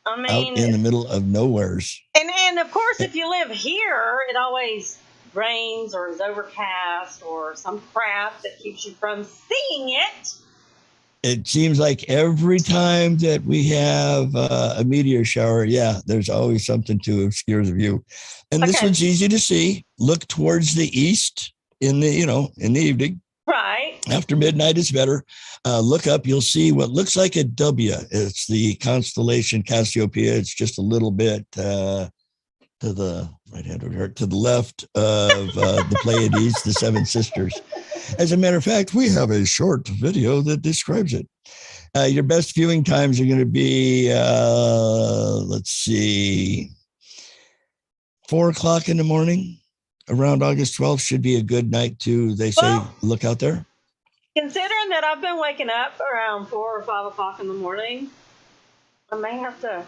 I mean, out in the middle of nowheres. And of course, if you live here, it always rains or is overcast or some crap that keeps you from seeing it. It seems like every time that we have a meteor shower, there's always something to obscure the view. And this one's easy to see. Look towards the east in the evening. Right. After midnight is better. Look up, you'll see what looks like a W. It's the constellation Cassiopeia. It's just a little bit to the right hand over here, to the left of the Pleiades, the Seven Sisters. As a matter of fact, we have a short video that describes it. Your best viewing times are going to be, 4 o'clock in the morning. Around August 12th should be a good night to, they say, look out there. Considering that I've been waking up around 4 or 5 o'clock in the morning, I may have to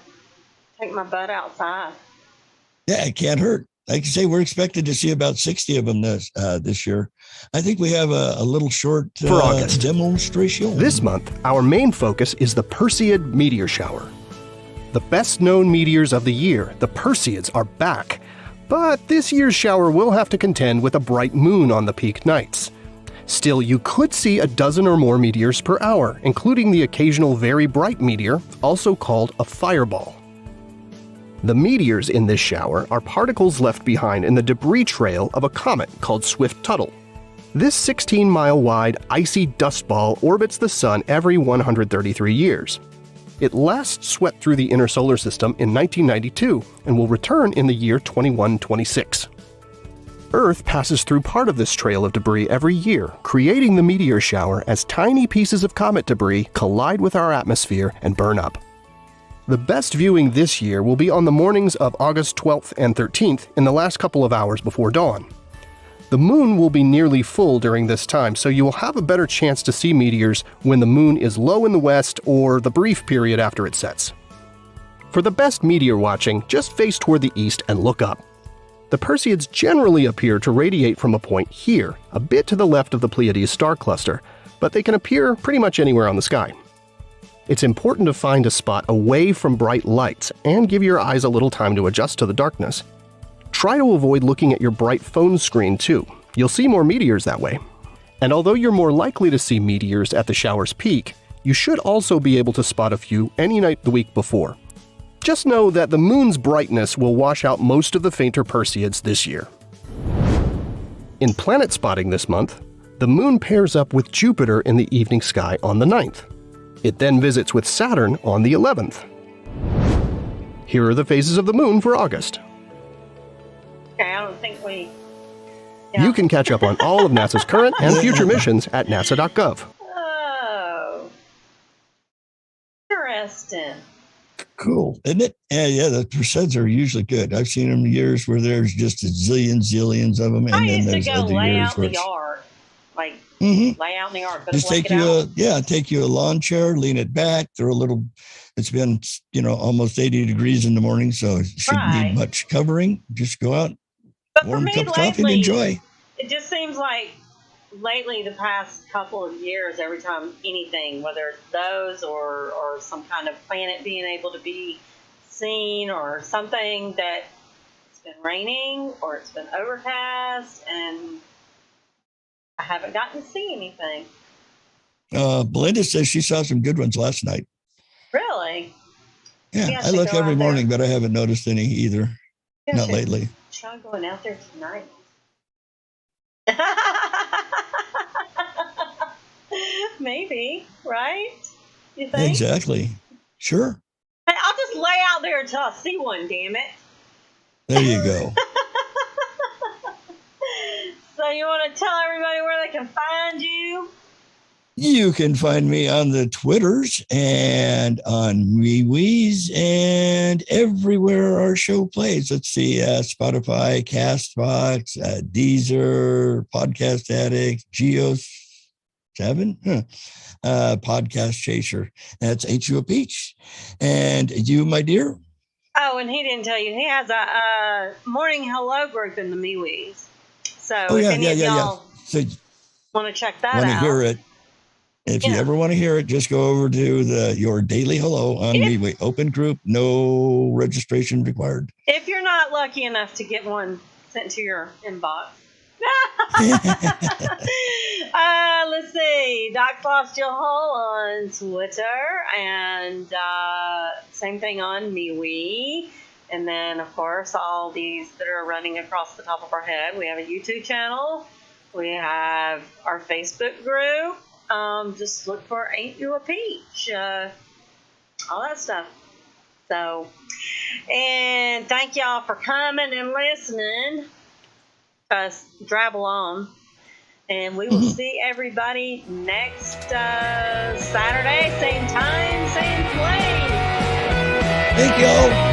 take my butt outside. Yeah, it can't hurt. Like you say, we're expected to see about 60 of them this year. I think we have a little short for August demonstration. This month, our main focus is the Perseid meteor shower. The best-known meteors of the year, the Perseids, are back. But this year's shower will have to contend with a bright moon on the peak nights. Still, you could see a dozen or more meteors per hour, including the occasional very bright meteor, also called a fireball. The meteors in this shower are particles left behind in the debris trail of a comet called Swift-Tuttle. This 16-mile-wide icy dust ball orbits the Sun every 133 years. It last swept through the inner solar system in 1992 and will return in the year 2126. Earth passes through part of this trail of debris every year, creating the meteor shower as tiny pieces of comet debris collide with our atmosphere and burn up. The best viewing this year will be on the mornings of August 12th and 13th in the last couple of hours before dawn. The moon will be nearly full during this time, so you will have a better chance to see meteors when the moon is low in the west or the brief period after it sets. For the best meteor watching, just face toward the east and look up. The Perseids generally appear to radiate from a point here, a bit to the left of the Pleiades star cluster, but they can appear pretty much anywhere on the sky. It's important to find a spot away from bright lights and give your eyes a little time to adjust to the darkness. Try to avoid looking at your bright phone screen too. You'll see more meteors that way. And although you're more likely to see meteors at the shower's peak, you should also be able to spot a few any night the week before. Just know that the moon's brightness will wash out most of the fainter Perseids this year. In planet spotting this month, the moon pairs up with Jupiter in the evening sky on the 9th. It then visits with Saturn on the 11th. Here are the phases of the moon for August. Okay, I don't think we... You can catch up on all of NASA's current and future missions at nasa.gov. Oh. Interesting. Cool, isn't it? Yeah, the Perseids are usually good. I've seen them years where there's just zillions of them, and I then used to there's go other lay years out in where the yard. Like, Mhm. lay out in the yard. Put just a take blanket you out. take you a lawn chair, lean it back, throw a little. It's been almost 80 degrees in the morning, so it shouldn't Right. need much covering. Just go out, But for warm me, cup of coffee, and lately, enjoy. it just seems like lately, the past couple of years, every time anything, whether it's those or some kind of planet being able to be seen or something, that it's been raining or it's been overcast and I haven't gotten to see anything. Belinda says she saw some good ones last night. Really? Yeah, Yeah, I she look go every out there. morning, but I haven't noticed any either. Yeah, Not she- lately. Try going out there tonight. Maybe, right? You think? Exactly. Sure. Hey, I'll just lay out there until I see one, damn it. There you go. So you want to tell everybody where they can find you? You can find me on the Twitters and on MeWe's and everywhere our show plays. Let's see, Spotify, Castbox, Deezer, Podcast Addict, Geo7, Podcast Chaser. That's Ain't You a Peach. And you, my dear? Oh, and he didn't tell you. He has a morning hello group in the MeWe's. So if any of y'all So want to check that want to out. hear it? If you Yeah. ever want to hear it, just go over to your daily hello on MeWe. Open group, no registration required. If you're not lucky enough to get one sent to your inbox. Let's see. Doc Floss Jill Hull on Twitter, and same thing on MeWe. And then, of course, all these that are running across the top of our head. We have a YouTube channel. We have our Facebook group. Just look for Ain't You a Peach. All that stuff. So, and thank y'all for coming and listening. Us drabble on. And we will see everybody next Saturday, same time, same place. Thank y'all.